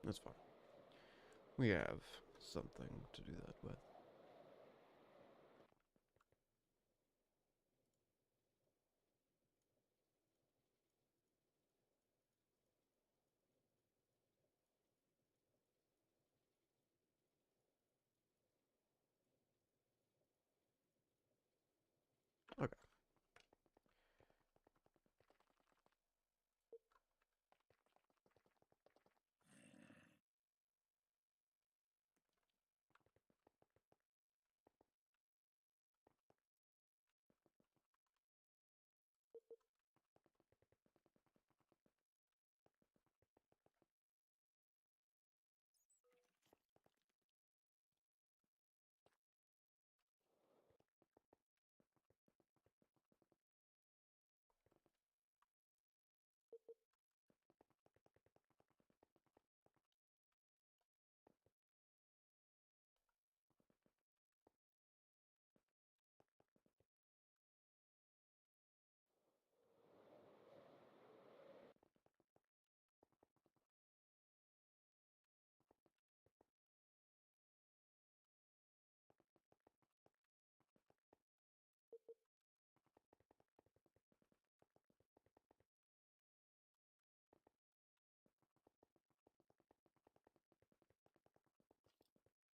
That's fine. We have something to do that with. Okay.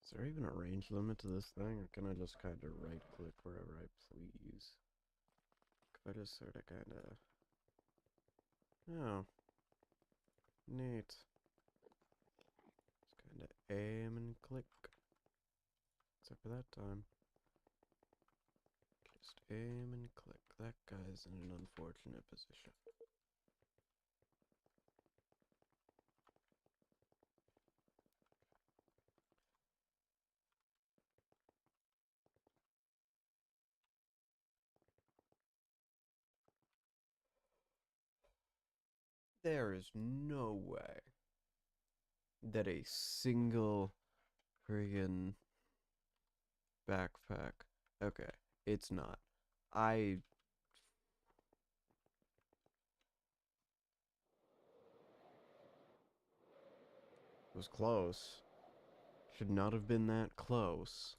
Is there even a range limit to this thing, or can I just kind of right click wherever I please? Could I just sort of kind of Oh, neat. Just kinda aim and click. Except for that time. Just aim and click. That guy's in an unfortunate position. There is no way that a single friggin' backpack. Okay, it's not. I was close. Should not have been that close.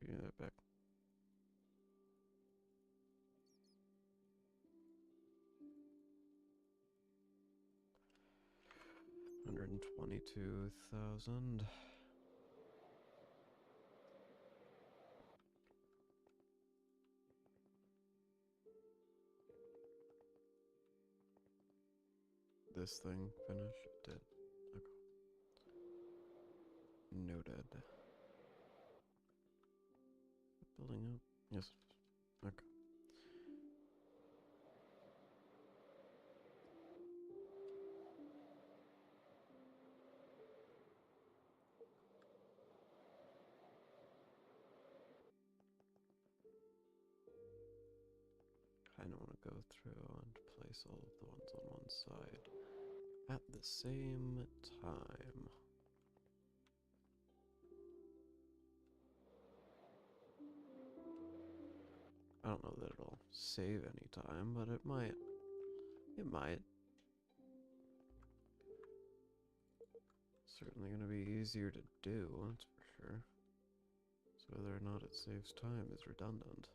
Give me that back. $122,000. This thing finish? It did. Okay. Noted. Building up. Yes. Okay. I don't want to go through and place all of the ones on one side at the same time. I don't know that it'll save any time, but it might. It might. Certainly going to be easier to do, that's for sure. So whether or not it saves time is redundant.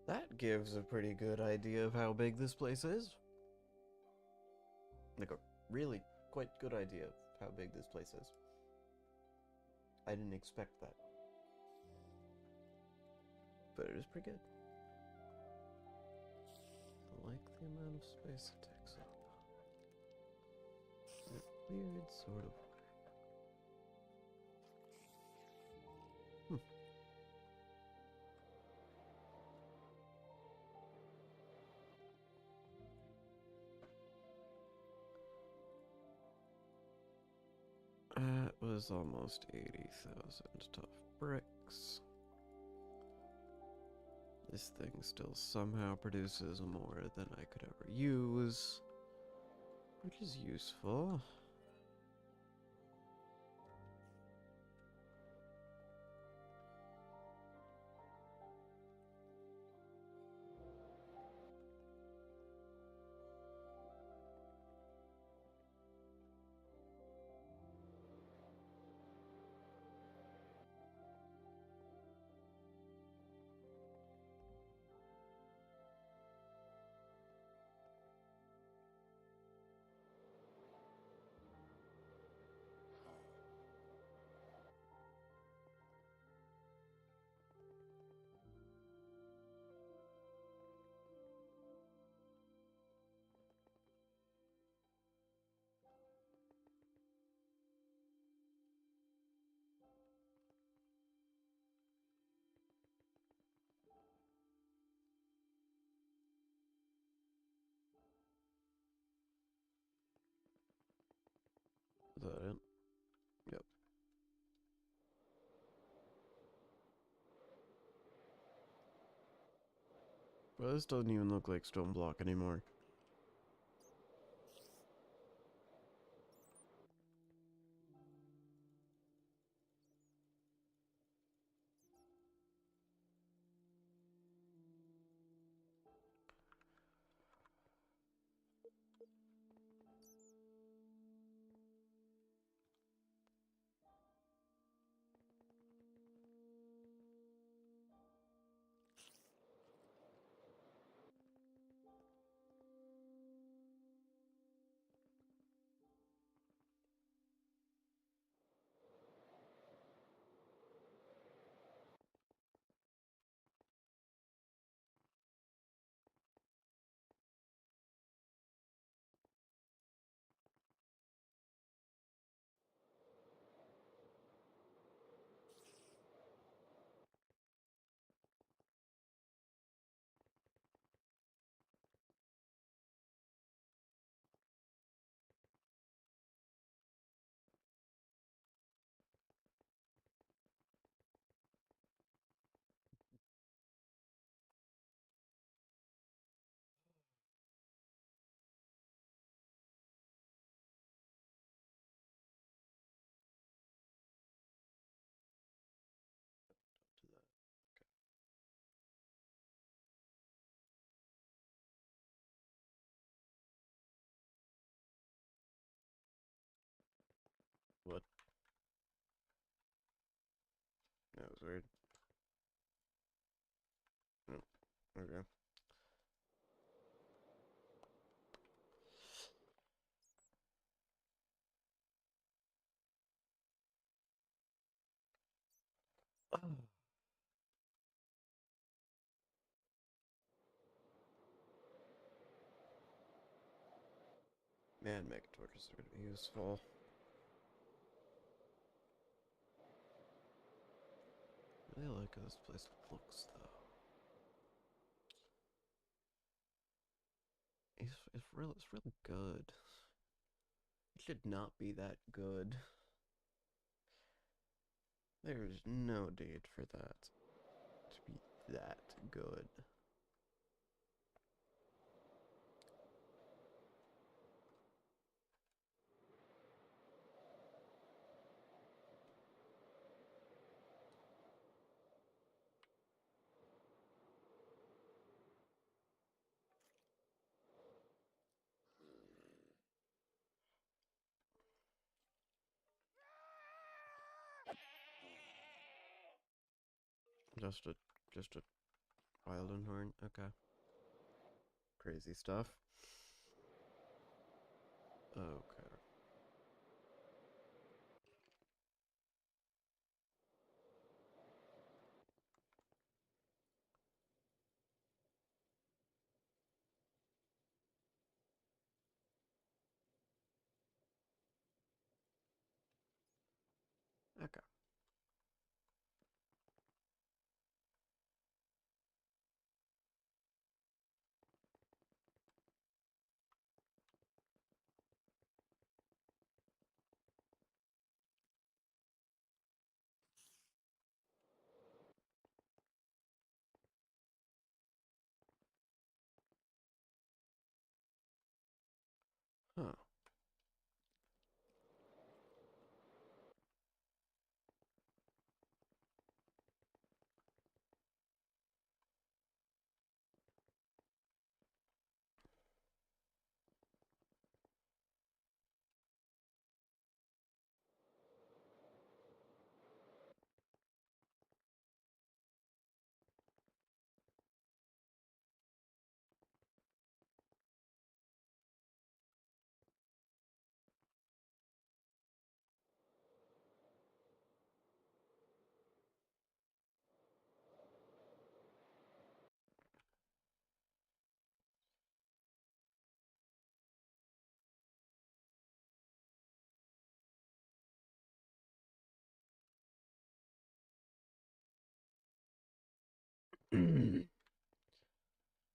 That gives a pretty good idea of how big this place is. Like a really quite good idea of how big this place is. I didn't expect that. But it is pretty good. I like the amount of space it takes up. In a weird sort of way. That was almost 80,000 tough bricks. This thing still somehow produces more than I could ever use, which is useful. Is that it? Yep. Well, this doesn't even look like StoneBlock anymore. Okay. Man, mega torches are gonna be useful. I really like how this place looks, though. It's really good. It should not be that good. There's no need for that to be that good. Just a just a Wildenhorn. Okay. Crazy stuff. Okay. Okay. Huh.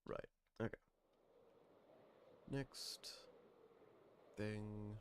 Right. Okay. Next thing.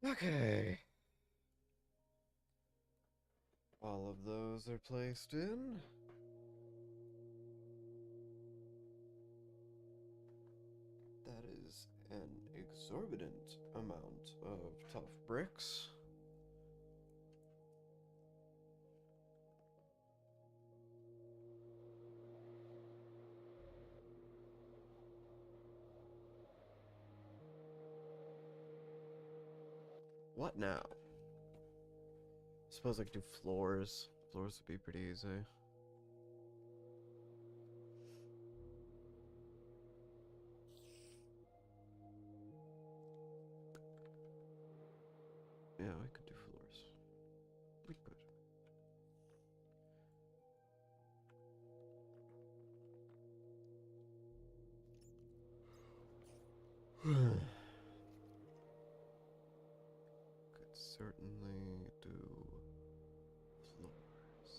Okay. All of those are placed in. That is an exorbitant amount of tough bricks. What now? I suppose I could do floors. Floors would be pretty easy. Yeah, I could do floors. We could. Could certainly do floors.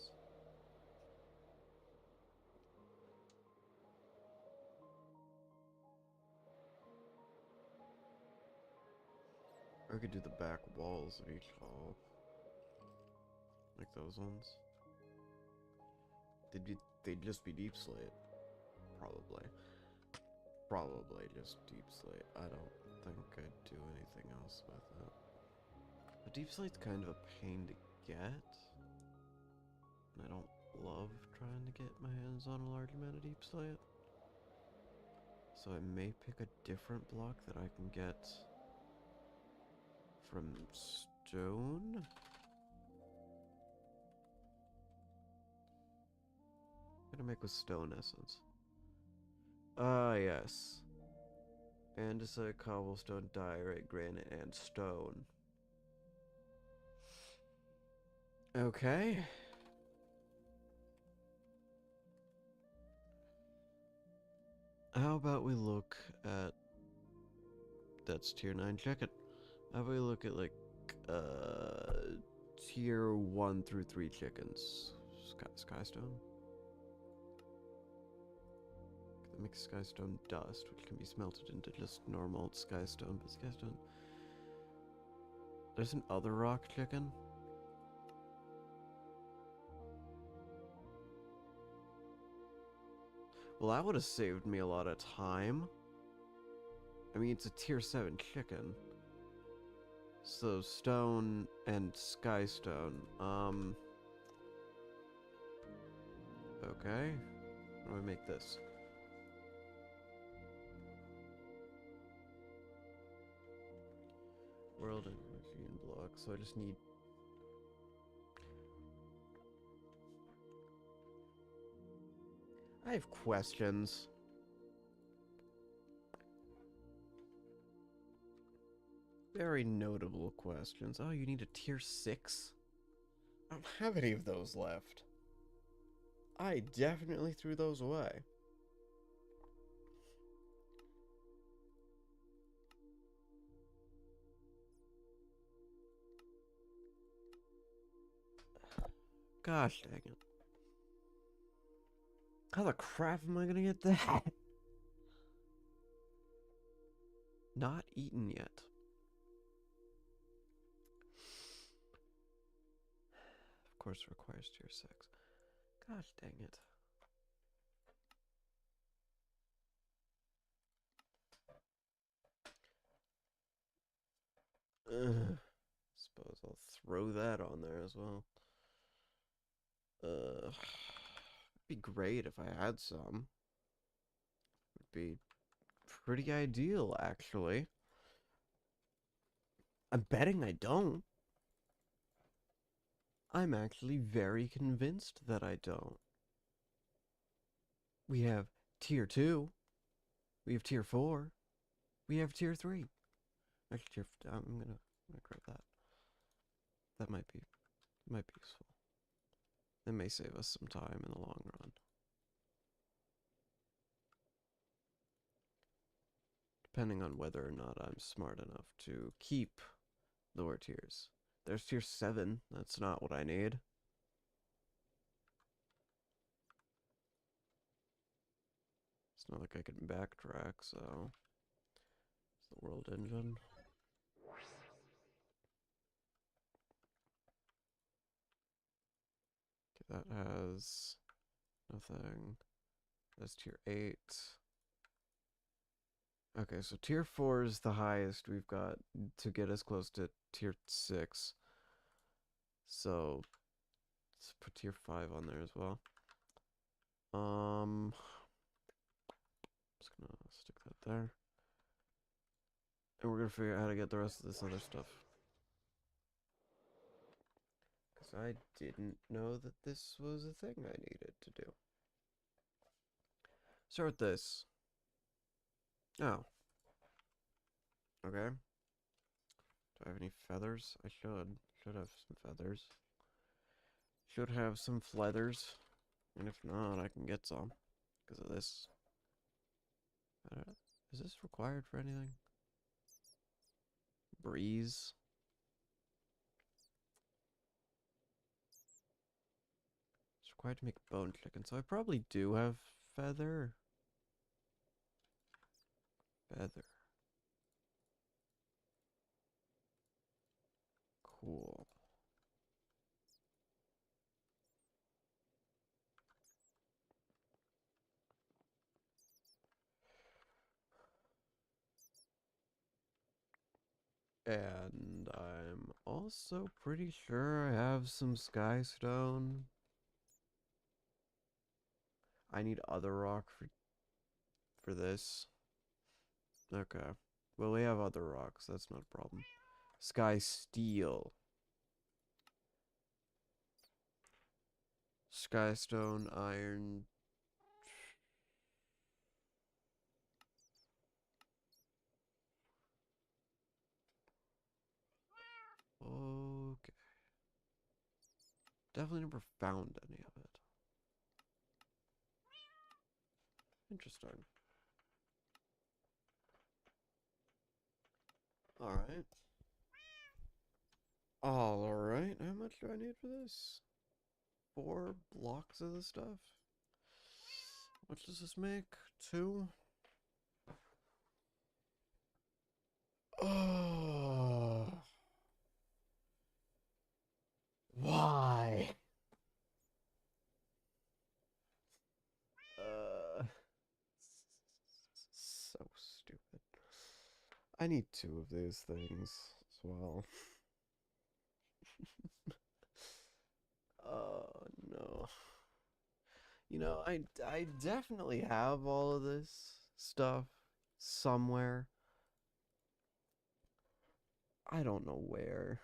Or I could do the back walls of each hall. Like those ones. They'd just be deep slate. Probably. Probably just deep slate. I don't think I'd do anything else with it. The deep slate's kind of a pain to get. And I don't love trying to get my hands on a large amount of deep slate. So I may pick a different block that I can get from stone. I'm gonna make with stone essence. Ah, yes. Andesite, cobblestone, diorite, granite, and stone. Okay. How about we look at... That's tier 9, check it. How about we look at, like, tier 1 through 3 chickens? Skystone? That makes skystone dust, which can be smelted into just normal skystone, but skystone... There's an other rock chicken? Well, that would have saved me a lot of time. I mean, it's a tier 7 chicken. So, stone and skystone. Okay. How do I make this? World and machine block. So I just need... I have questions. Very notable questions. Oh, you need a tier 6? I don't have any of those left. I definitely threw those away. Gosh dang it. How the crap am I gonna get that? Not eaten yet. Of course, requires tier 6. Gosh dang it. Suppose I'll throw that on there as well. It'd be great if I had some. It'd be pretty ideal, actually. I'm betting I don't. I'm actually very convinced that I don't. We have tier 2. We have tier 4. We have tier 3. Actually, I'm gonna grab that. That might be useful. That may save us some time in the long run. Depending on whether or not I'm smart enough to keep lower tiers. There's tier 7. That's not what I need. It's not like I can backtrack, so... It's the world engine. That has nothing. That's tier 8. Okay, so tier 4 is the highest we've got to get us close to tier 6. So let's put tier 5 on there as well. Just gonna stick that there. And we're gonna figure out how to get the rest of this other stuff. Because I didn't know that this was a thing I needed to do. Start with this. Oh. Okay. Do I have any feathers? I should. Should have some feathers. Should have some feathers. And if not, I can get some. Because of this. Is this required for anything? Breeze. It's required to make bone chicken. So I probably do have feather. Feather. Cool. And I'm also pretty sure I have some sky stone. I need other rock for this. Okay. Well, we have other rocks. That's not a problem. Sky steel. Sky stone, iron. Okay. Definitely never found any of it. Interesting. Alright. Alright. How much do I need for this? 4 blocks of the stuff? How much does this make? 2? Oh. Why? So stupid. I need 2 of these things as well. Oh no. You know, I definitely have all of this stuff somewhere. I don't know where.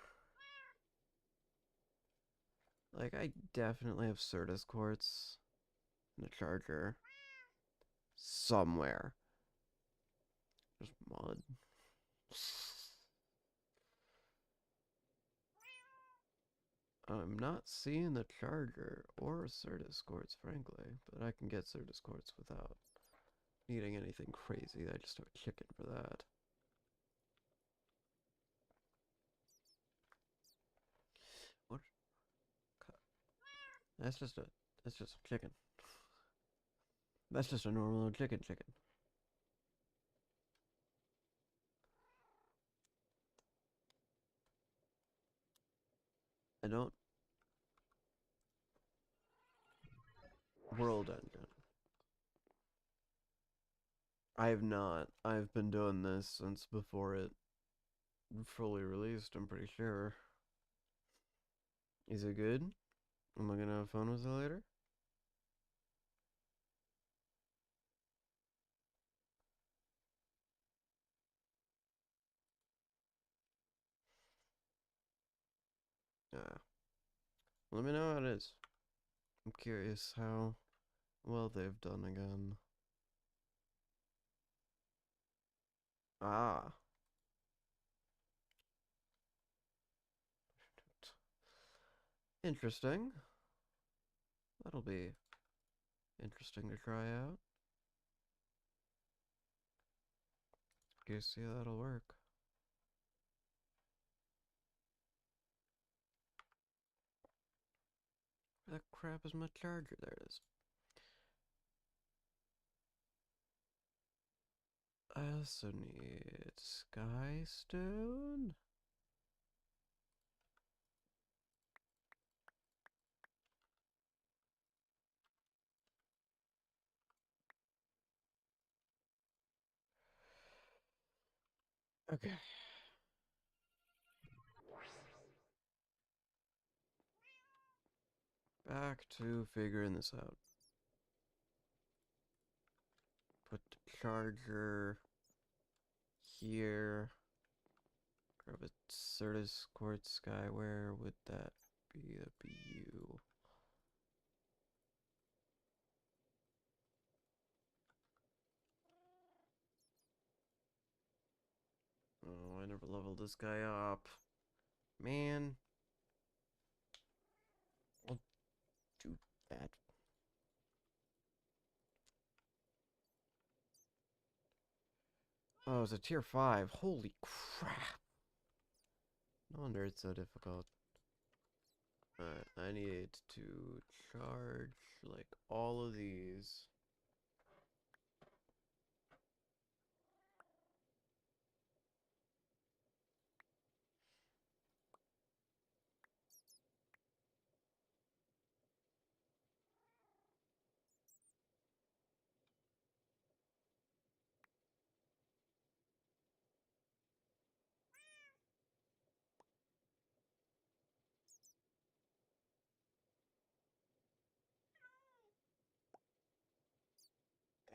Like, I definitely have Certus quartz and a charger somewhere. Just mud. I'm not seeing the charger or Certus quartz, frankly, but I can get Certus quartz without needing anything crazy. I just have a chicken for that. What? That's just a chicken. That's just a normal chicken. I don't. World engine. I have not. I've been doing this since before it fully released, I'm pretty sure. Is it good? Am I gonna have fun with it later? Yeah. Let me know how it is. I'm curious how well they've done again. Ah. Interesting. That'll be interesting to try out. Curious to see how that'll work. Where the crap is my charger? There it is. I also need sky stone. Okay. Back to figuring this out. Put the charger here. Grab a Certus Quartz Sky. Where would that be? That'd be you. Oh, I never leveled this guy up. Man. I'll do that. Oh, it's a tier 5. Holy crap. No wonder it's so difficult. Alright, I need to charge, like, all of these.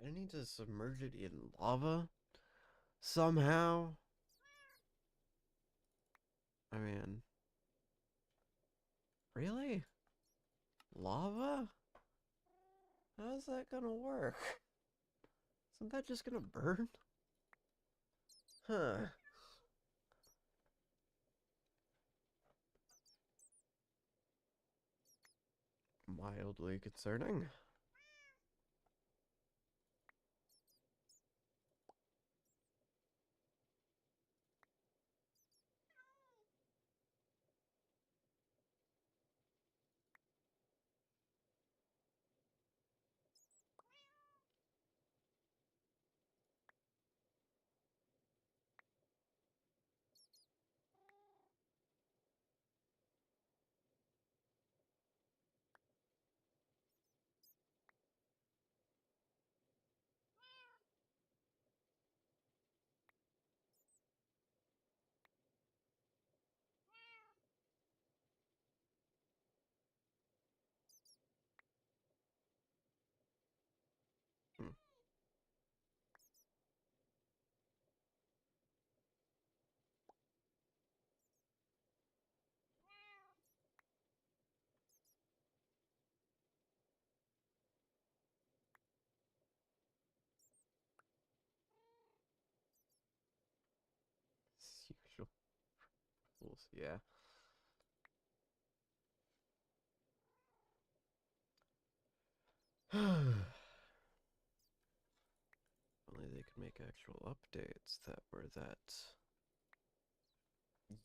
I need to submerge it in lava? Somehow? I mean... Really? Lava? How's that gonna work? Isn't that just gonna burn? Huh. Mildly concerning. Hmm. Usual rules, yeah. Only they could make actual updates that were that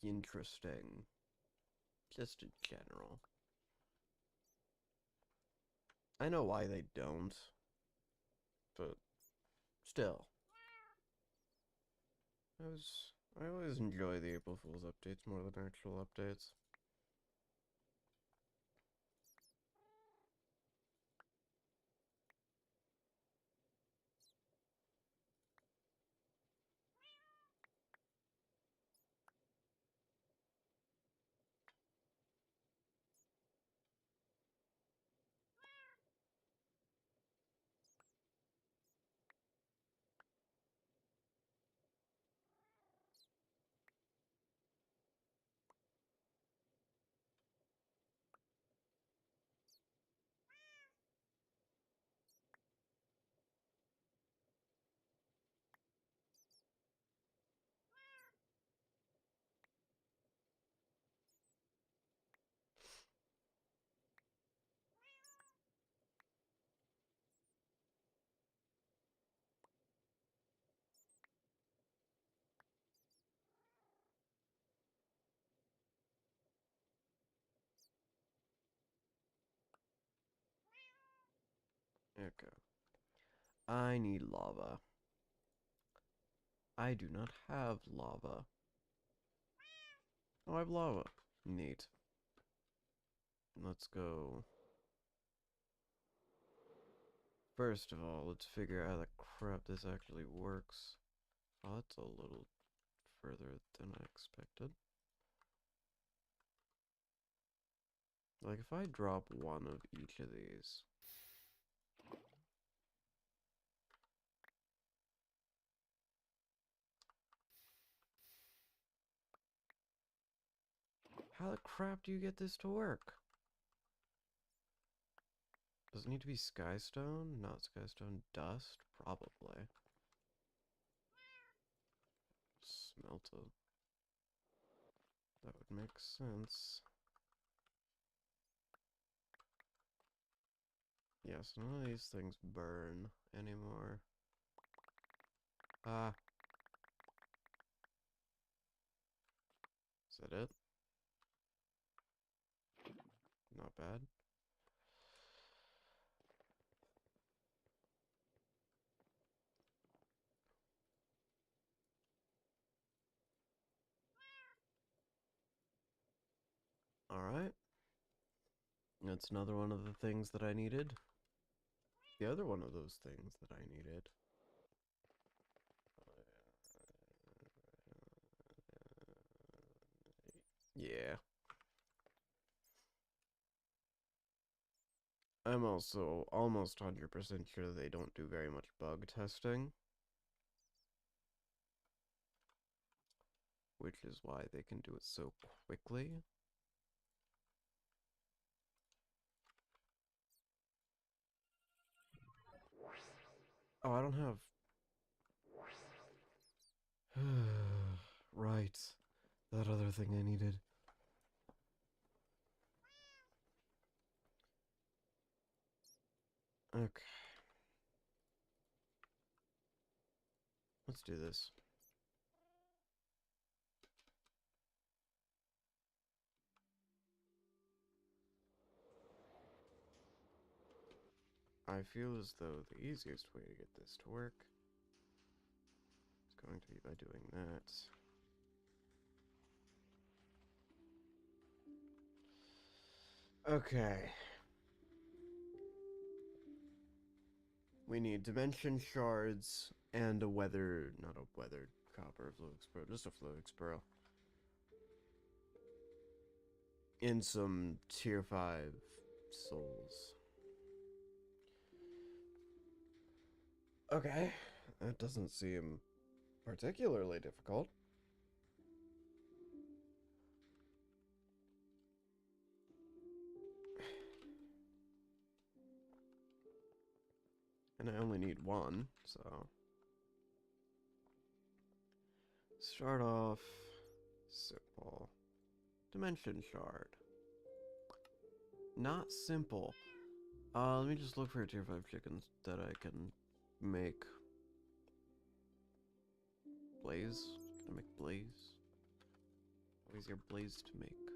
interesting. Just in general. I know why they don't, but still. I always enjoy the April Fool's updates more than actual updates. Okay. I need lava. I do not have lava. Oh, I have lava. Neat. Let's go. First of all, let's figure out how the crap this actually works. Oh, that's a little further than I expected. Like, if I drop one of each of these... How the crap do you get this to work? Does it need to be skystone? Not skystone. Dust? Probably. Smelted. That would make sense. Yes, none of these things burn anymore. Ah. Is that it? Not bad. Alright. That's another one of the things that I needed. The other one of those things that I needed. Yeah. I'm also almost 100% sure they don't do very much bug testing. Which is why they can do it so quickly. Oh, I don't have... Right. That other thing I needed. Okay. Let's do this. I feel as though the easiest way to get this to work is going to be by doing that. Okay. We need dimension shards and a weather, not a weathered copper fluix pearl, just a fluix pearl. In some tier 5 souls. Okay, that doesn't seem particularly difficult. And I only need one, so... Start off simple. Dimension shard. Not simple. Let me just look for a tier 5 chickens that I can make. Blaze? Can I make blaze? How easier blaze to make?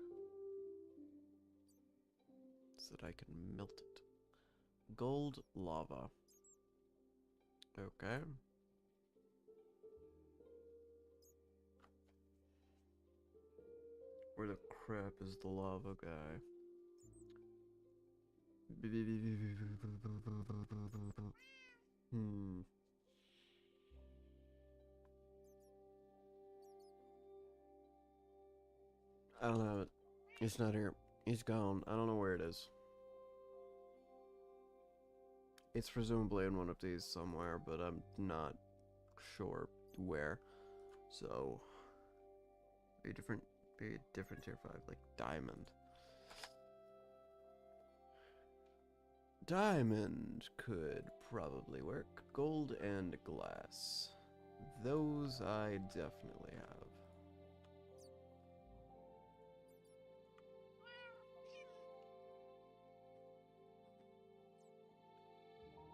So that I can melt it. Gold lava. Okay. Where the crap is the lava guy? I don't have it. It's not here. He's gone. I don't know where it is. It's presumably in one of these somewhere, but I'm not sure where. So, be a different tier 5, like diamond. Diamond could probably work. Gold and glass. Those I definitely have.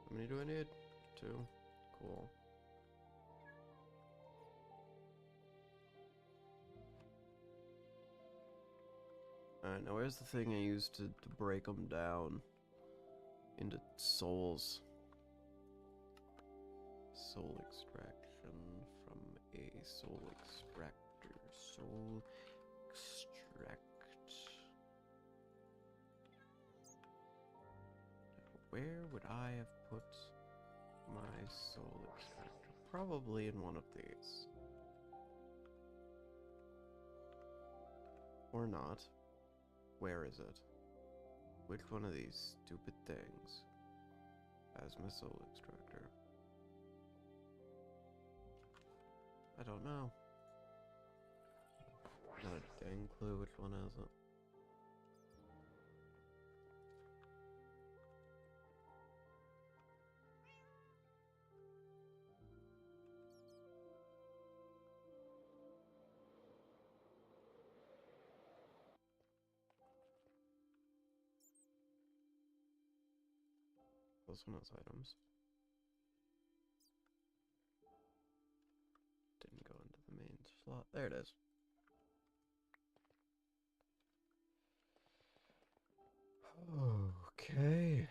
How many do I need? 2. Cool. Alright, now where's the thing I used to break them down into souls? Soul extraction from a soul extractor. Soul extract. Where would I have put my soul extractor? Probably in one of these. Or not. Where is it? Which one of these stupid things has my soul extractor? I don't know. Not a dang clue which one has it. This one has items. Didn't go into the main slot. There it is. Okay.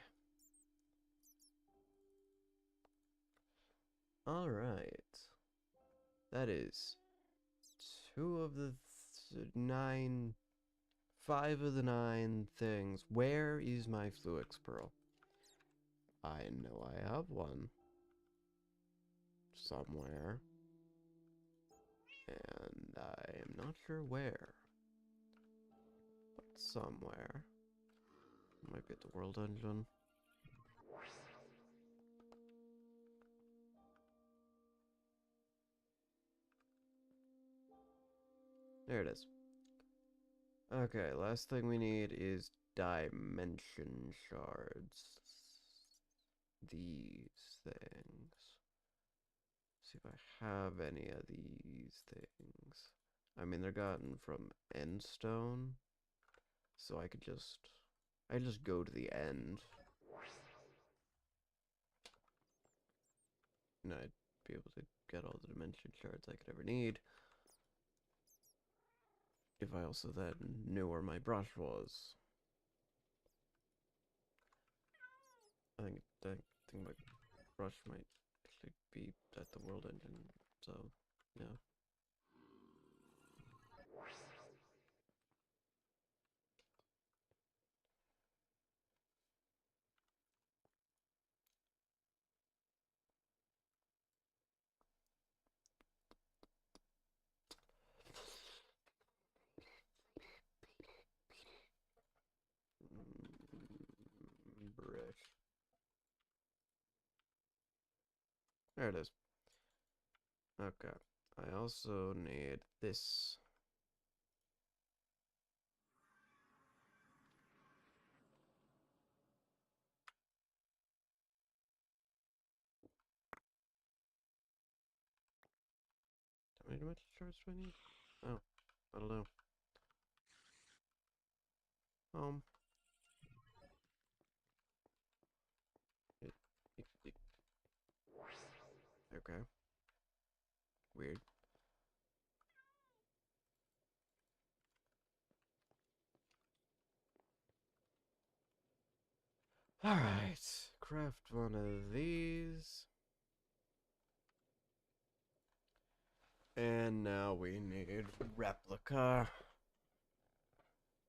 Alright. That is 2 of the 9... 5 of the 9 things. Where is my Fluix Pearl? I know I have one. Somewhere. And I am not sure where. But somewhere. Might be at the World Engine. There it is. Okay, last thing we need is dimension shards. These things. See if I have any of these things. I mean, they're gotten from Endstone, so I just go to the end, and I'd be able to get all the dimension shards I could ever need. If I also then knew where my brush was. I think my brush might actually be at the World Engine, so, yeah. Brush. There it is. Okay. I also need this. How many dimension shards do I need? Oh, I don't know. Um. Okay. Weird. Alright. Craft one of these. And now we need replica.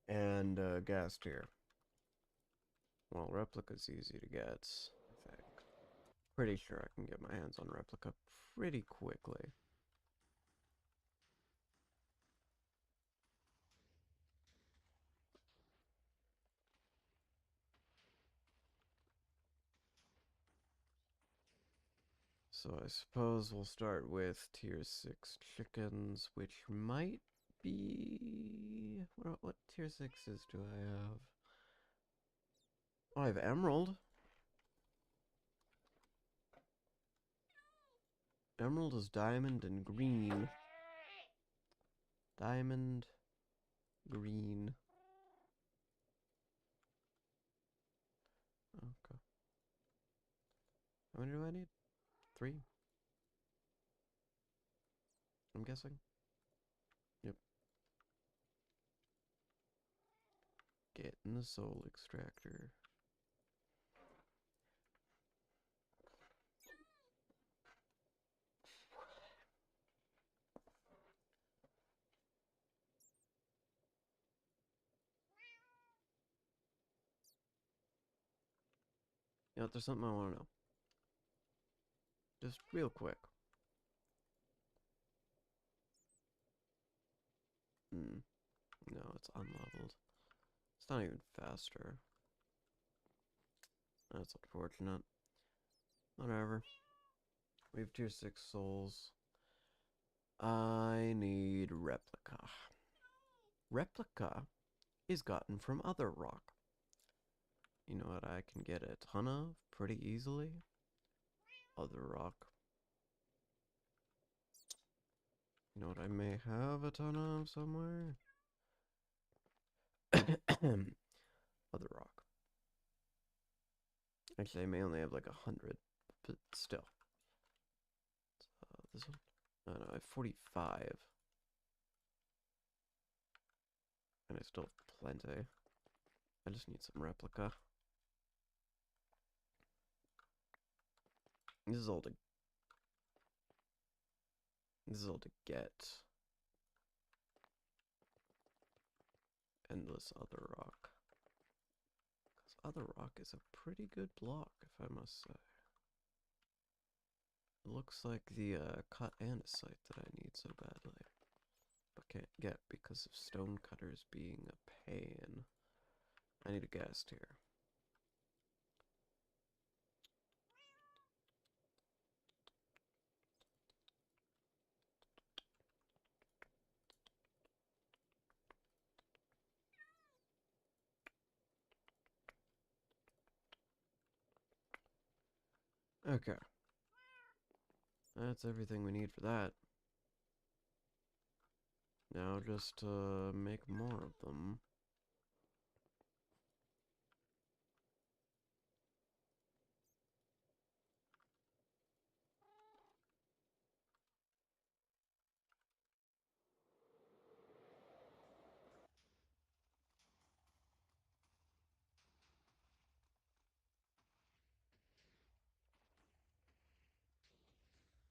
And gas tier. Well, replica's easy to get, I think. Pretty sure I can get my hands on replica pretty quickly. So I suppose we'll start with tier 6 chickens, which might be... What tier 6s do I have? Oh, I have emerald. Emerald is diamond and green. Diamond, green. Okay. How many do I need? 3? I'm guessing. Yep. Getting the soul extractor. You know, there's something I want to know. Just real quick. No, it's unleveled. It's not even faster. That's unfortunate. Whatever. We have tier 6 souls. I need replica. Replica is gotten from other rock. You know what I can get a ton of pretty easily? Other rock. You know what I may have a ton of somewhere? Other rock. Actually, I may only have like 100, but still. This one? I don't know, I have 45. And I still have plenty. I just need some replica. This is all to get. Endless other rock. Because other rock is a pretty good block, if I must say. It looks like the cut andesite that I need so badly, but can't get because of stone cutters being a pain. I need a gas tier. Okay. That's everything we need for that. Now just make more of them.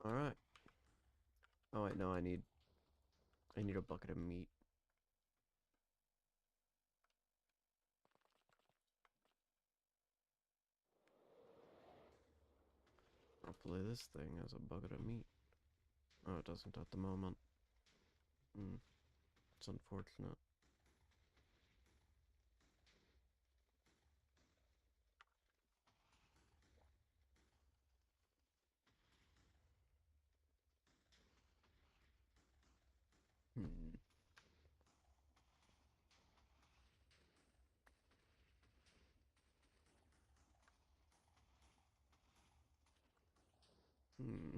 Alright. Oh wait, no, I need a bucket of meat. Hopefully this thing has a bucket of meat. Oh, it doesn't at the moment. It's unfortunate. Hmm. Hmm.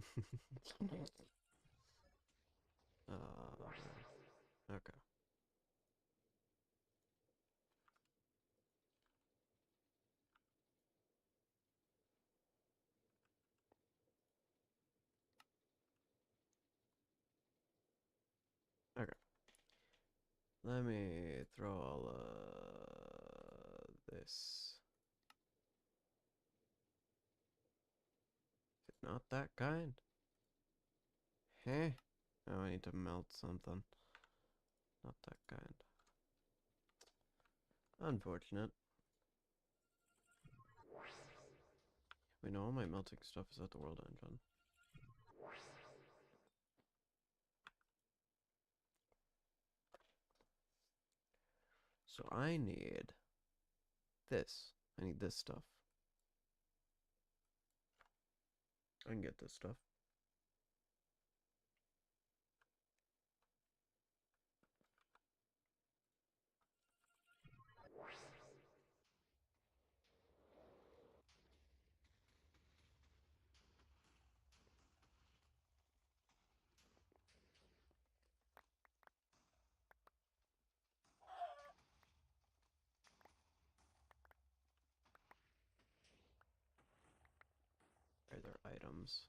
Okay. Okay. Let me throw all this. Is it not that kind? Hey. Oh, I need to melt something. Not that kind. Unfortunate. We know all my melting stuff is at the world engine. So I need this. I need this stuff. I can get this stuff. Are there items?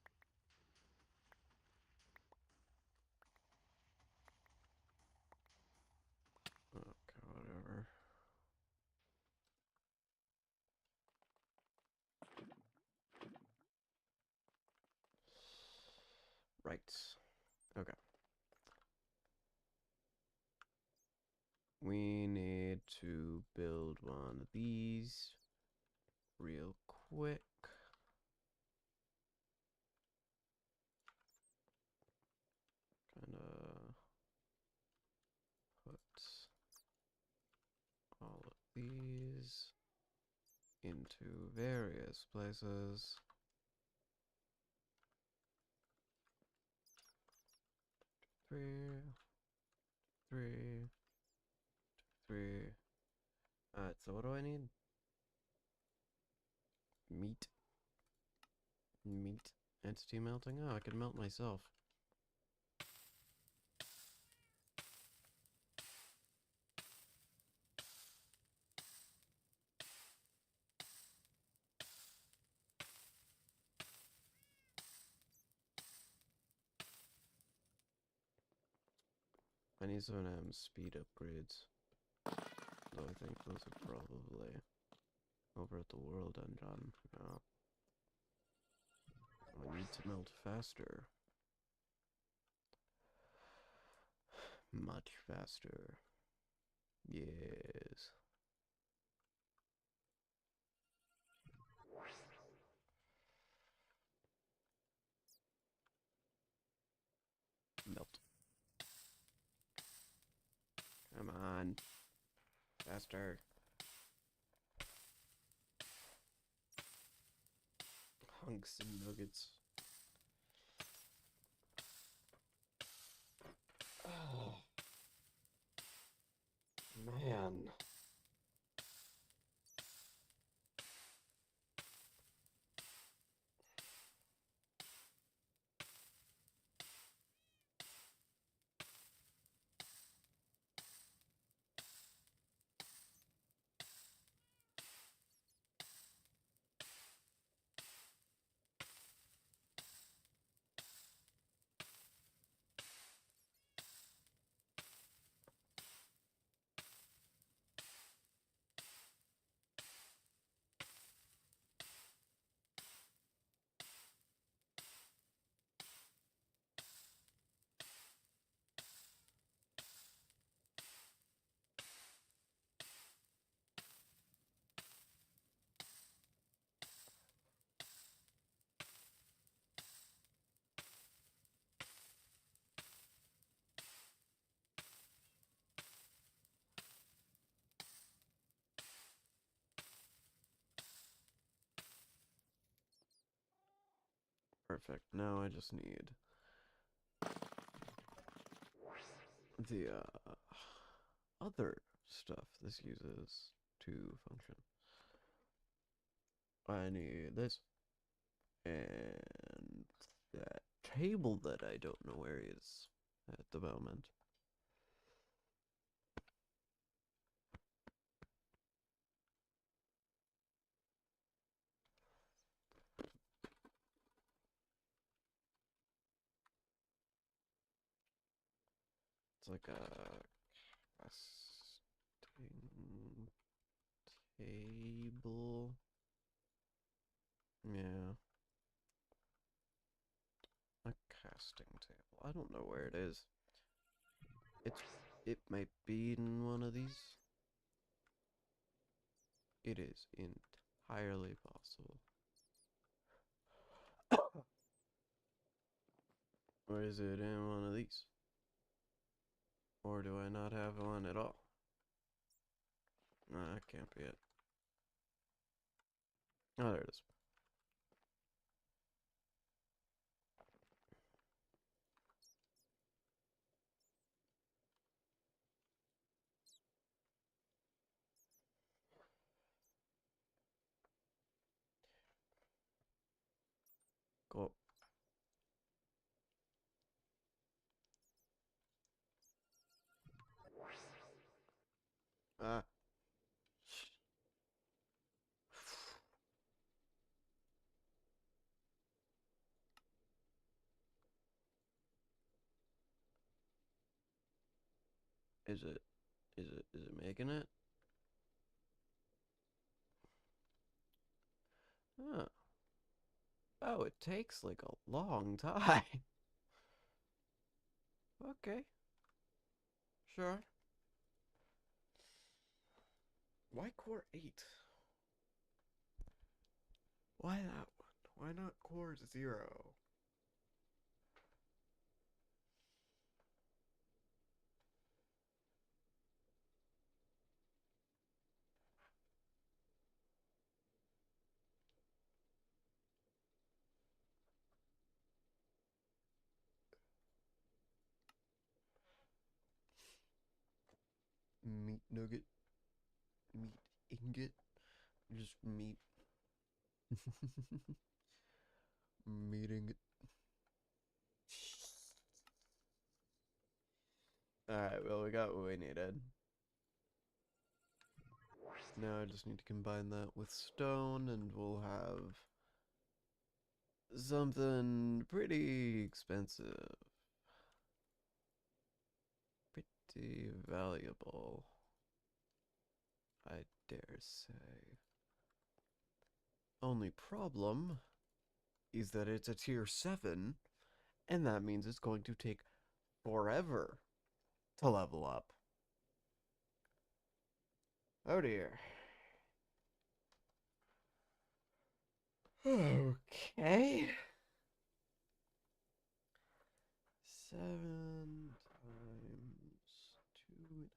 Okay, whatever. Right. Okay. We need to build one of these real quick. Kinda put these into various places. Three, three, three. Alright, so what do I need? Meat. Meat. Entity melting? Oh, I can melt myself. I need some speed upgrades. Though I think those are probably over at the World Dungeon. Yeah. I need to melt faster. Much faster. Yes. Melt. Come on. Faster. Hunks and nuggets. Oh. Man. Perfect. Now I just need the other stuff this uses to function. I need this and that table that I don't know where is at the moment. It's like a casting table. Yeah. A casting table. I don't know where it is. It might be in one of these. It is entirely possible. Or is it in one of these? Or do I not have one at all? Nah, that can't be it. Oh, there it is. Cool. Ah. Is it making it? Huh. Oh, it takes like a long time. Okay, sure. Why core 8? Why that one? Why not core 0? Meat nugget. Meat ingot. Just meat. Meat ingot. Alright, well, we got what we needed. Now I just need to combine that with stone, and we'll have something pretty expensive. Pretty valuable, I dare say. Only problem is that it's a tier 7, and that means it's going to take forever to level up. Oh dear. Okay. 7 times 2.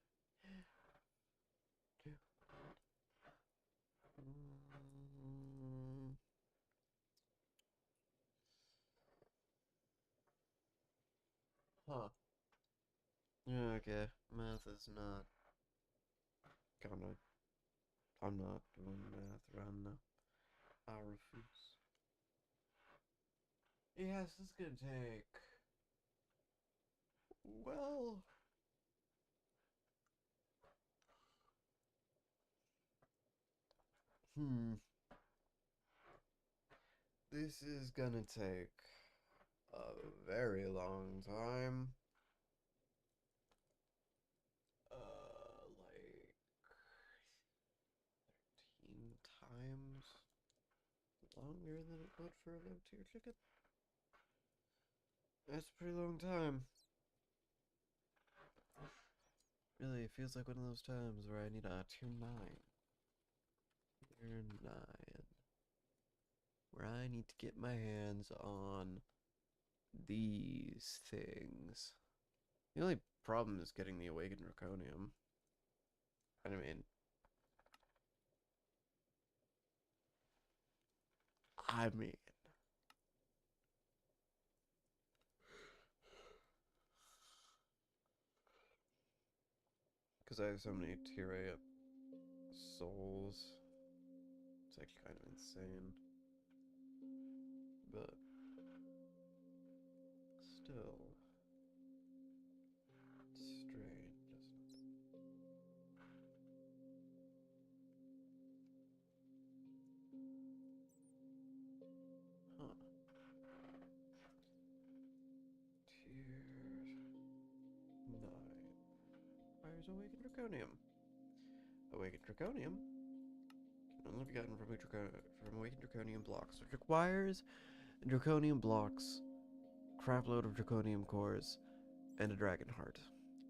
Huh. Okay, math is not gonna. I'm not doing math right now. I refuse. Yes, this is gonna take. Well. This is gonna take a very long time. Like 13 times longer than it would for a low tier ticket. That's a pretty long time. Really, it feels like one of those times where I need a tier 9. Tier 9. Where I need to get my hands on these things. The only problem is getting the Awakened Draconium. I mean, because I have so many tier 8 souls, it's actually kind of insane. But still, it's strange, isn't it? Huh. Tier 9. Requires Awakened Draconium. Awakened Draconium can only be gotten from Awakened Draconium blocks, which requires Draconium blocks, crapload of Draconium cores, and a Dragon Heart.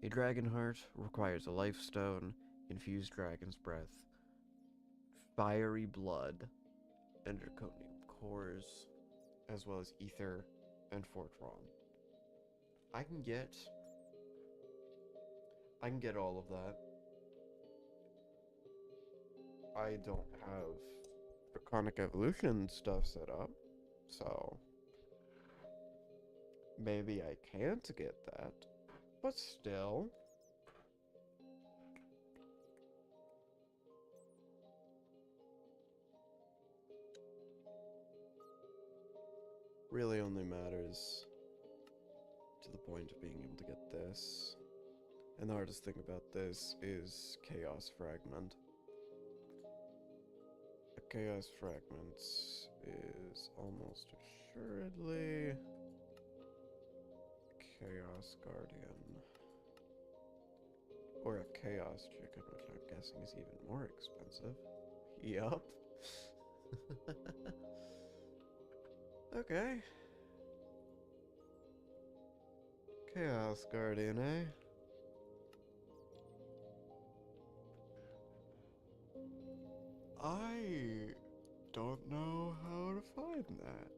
A Dragon Heart requires a Life Stone, infused Dragon's Breath, Fiery Blood, and Draconium cores, as well as Ether and Fortron. I can get all of that. I don't have Draconic Evolution stuff set up, so maybe I can't get that, but still. Really only matters to the point of being able to get this. And the hardest thing about this is Chaos Fragment. A Chaos Fragment is almost assuredly Chaos Guardian. Or a Chaos Chicken, which I'm guessing is even more expensive. Yup. Okay. Chaos Guardian, eh? I don't know how to find that.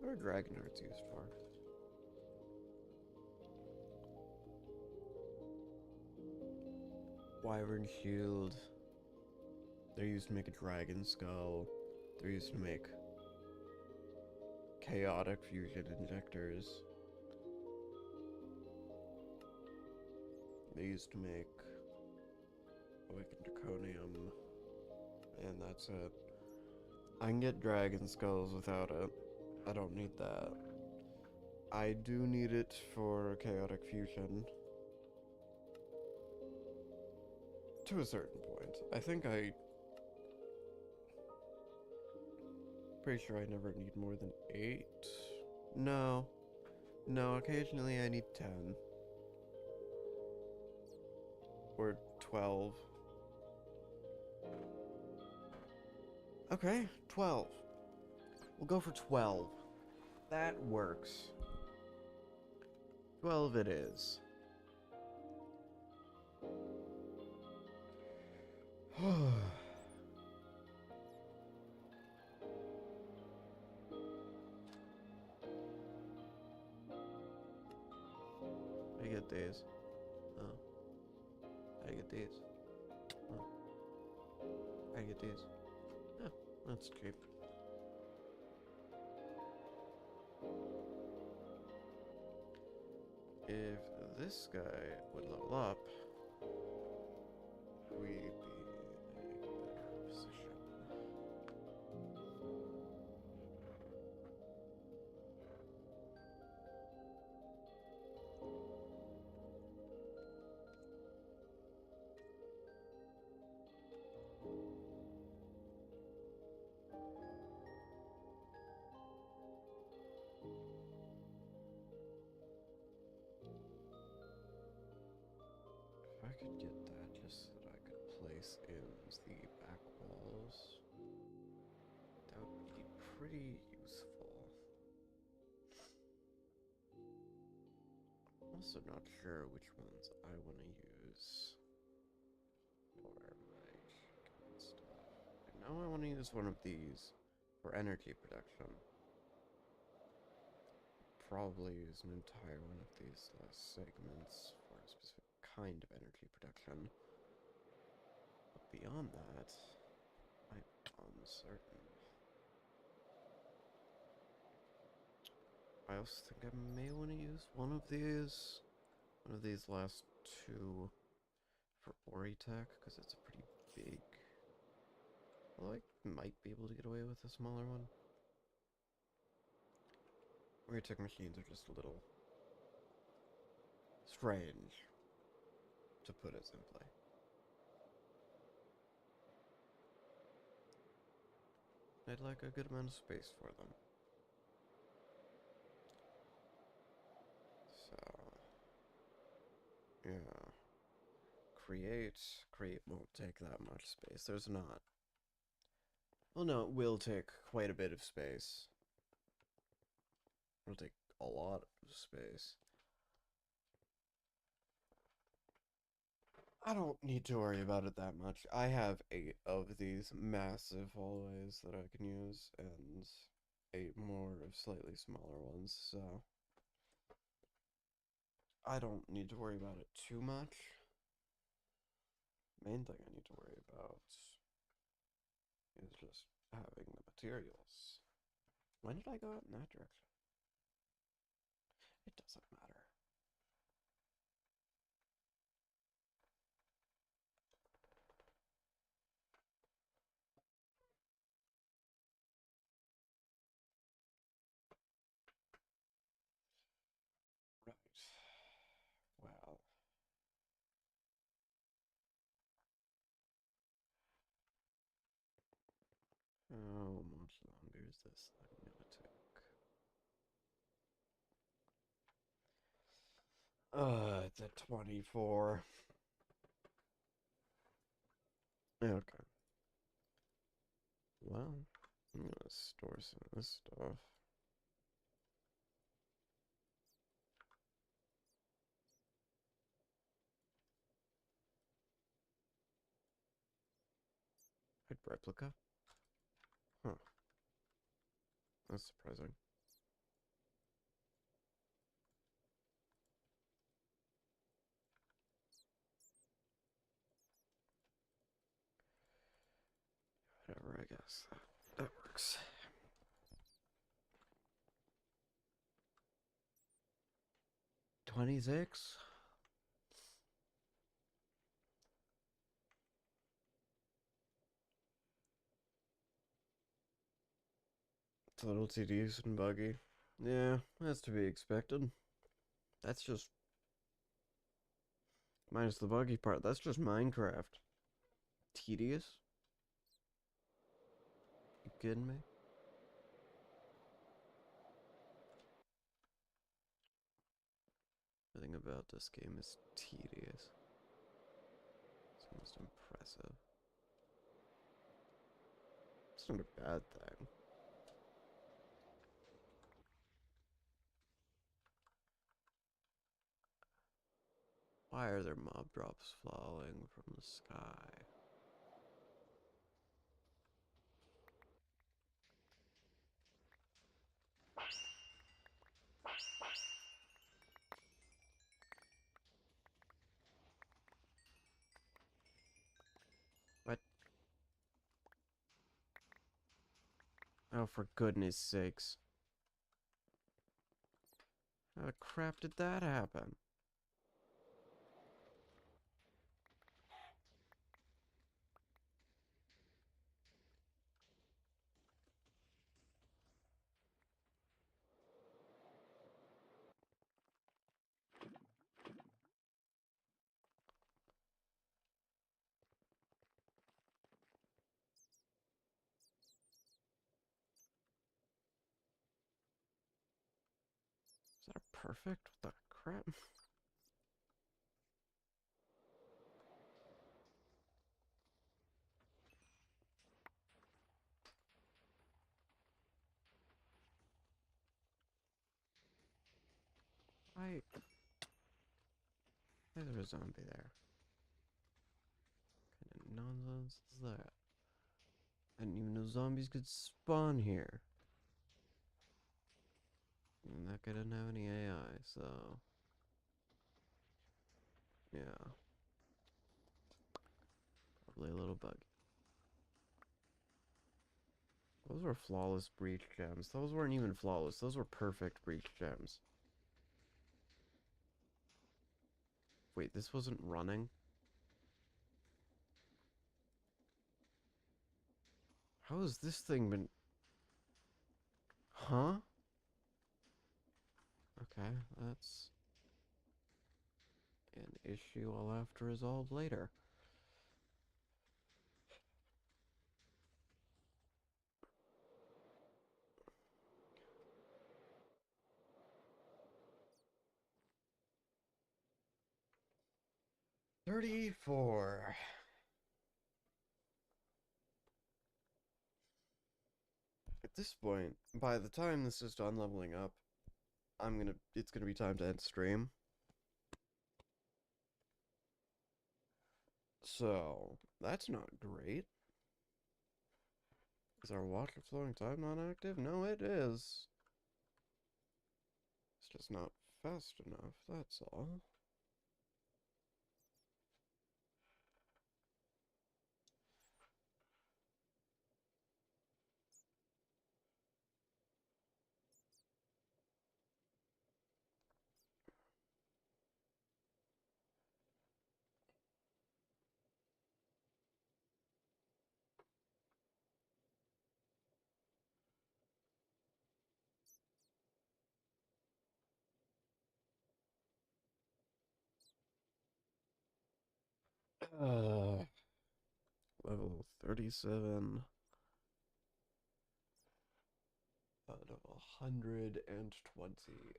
What are Dragon Hearts used for? Wyvern Shield. They're used to make a dragon skull. They're used to make chaotic fusion injectors. They used to make awakened draconium. And that's it. I can get dragon skulls without it. I don't need that. I do need it for chaotic fusion. To a certain point. I think pretty sure I never need more than 8. No. No, occasionally I need 10. Or 12. Okay, 12. We'll go for 12. That works. 12 it is. I get these. Oh. I get these. Oh. I get these. Oh, that's cheap. If this guy would level up, we'd be in a better position. If I could get that just so that I could place in the back walls, that would be pretty useful. I'm also not sure which ones I want to use for my chicken and stuff. I know I want to use one of these for energy production. Probably use an entire one of these segments for a specific kind of energy production. But beyond that, I'm uncertain. I also think I may want to use one of these last two for Ori Tech, because it's a pretty big. Well, I might be able to get away with a smaller one. Ori Tech machines are just a little strange, to put it simply. I'd like a good amount of space for them. So, yeah. Create won't take that much space. There's not. Well, no, it will take quite a bit of space. It'll take a lot of space. I don't need to worry about it that much. I have 8 of these massive hallways that I can use, and 8 more of slightly smaller ones, so I don't need to worry about it too much. Main thing I need to worry about is just having the materials. When did I go out in that direction? It doesn't matter. Right. Well. How much longer is this thing gonna take? It's at 24. Okay. Well, I'm gonna store some of this stuff. Replica? Huh. That's surprising. I guess that works. $26. It's a little tedious and buggy. Yeah, that's to be expected. That's just minus the buggy part. That's just Minecraft. Tedious? You kidding me? Everything about this game is tedious. It's the most impressive. It's not a bad thing. Why are there mob drops falling from the sky? What? Oh, for goodness sakes. How the crap did that happen? Is that a perfect? What the crap? I... There's a zombie there. What kind of nonsense is that? I didn't even know zombies could spawn here. And that guy didn't have any AI, so... Yeah. Probably a little buggy. Those were flawless breach gems. Those weren't even flawless. Those were perfect breach gems. Wait, this wasn't running? How has this thing been... Huh? Okay, that's an issue I'll have to resolve later. $34. At this point, by the time this is done leveling up, it's gonna be time to end stream. So, that's not great. Is our water flowing time not active? No, it is. It's just not fast enough, that's all. Level 37 out of 128.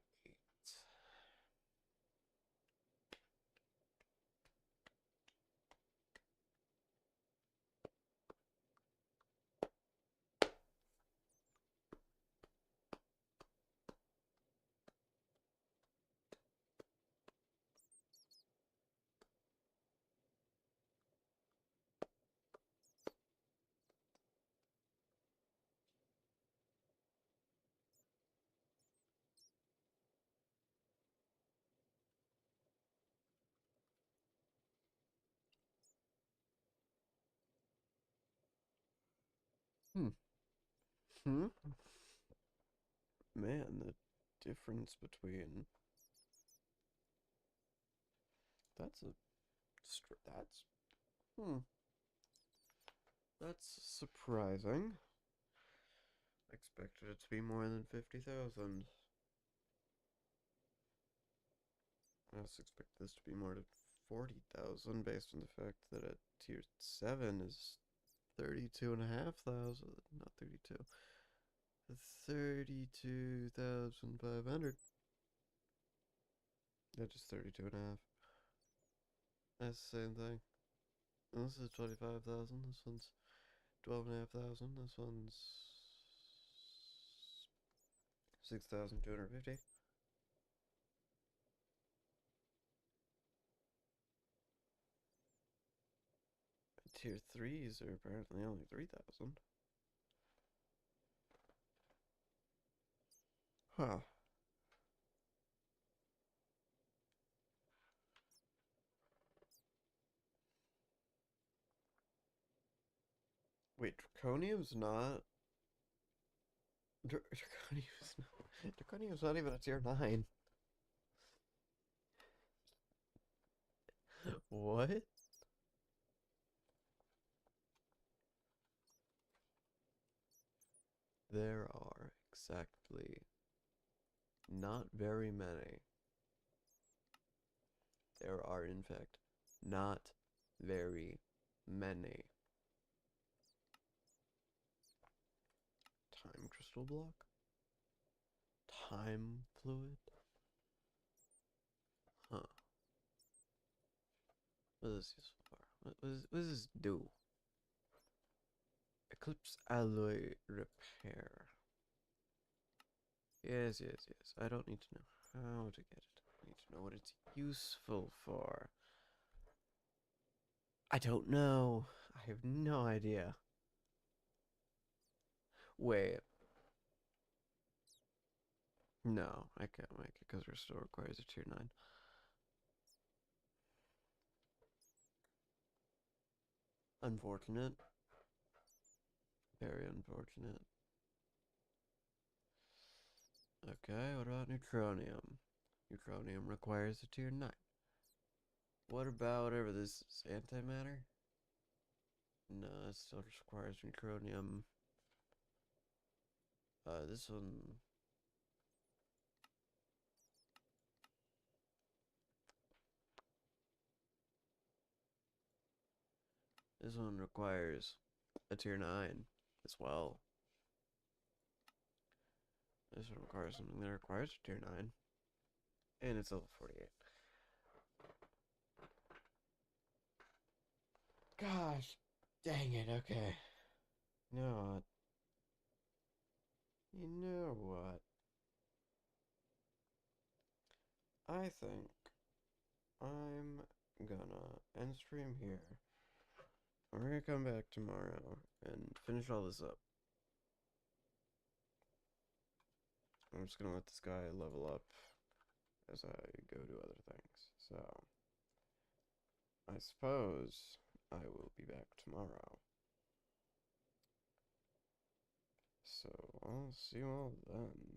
Hmm. Hmm? Man, the difference between... That's a... That's... Hmm. That's surprising. I expected it to be more than 50,000. I also expect this to be more than 40,000 based on the fact that at tier 7 is 32,500. Not 32. 32,500. That's just 32 and a half. That's the same thing. This is 25,000. This one's 12,500. This one's 6,250. Tier 3s are apparently only 3,000. Huh. Wait, Draconium's not. Draconium's not. Draconium's not even a tier 9. What? There are exactly not very many. There are, in fact, not very many. Time crystal block? Time fluid? Huh. What is this for? What does this do? Eclipse alloy repair. Yes, yes, yes. I don't need to know how to get it. I need to know what it's useful for. I don't know. I have no idea. Wait. No, I can't make it because it still requires a tier 9. Unfortunate. Very unfortunate. Okay, what about neutronium? Neutronium requires a tier 9. What about whatever this is? Antimatter? No, it still just requires neutronium. This one... This one requires a tier 9 as well. This one requires something that requires a tier 9. And it's level 48. Gosh, dang it, okay. You know what? You know what? I think I'm gonna end stream here. We're gonna come back tomorrow and finish all this up. I'm just gonna let this guy level up as I go do other things. So, I suppose I will be back tomorrow. So, I'll see you all then.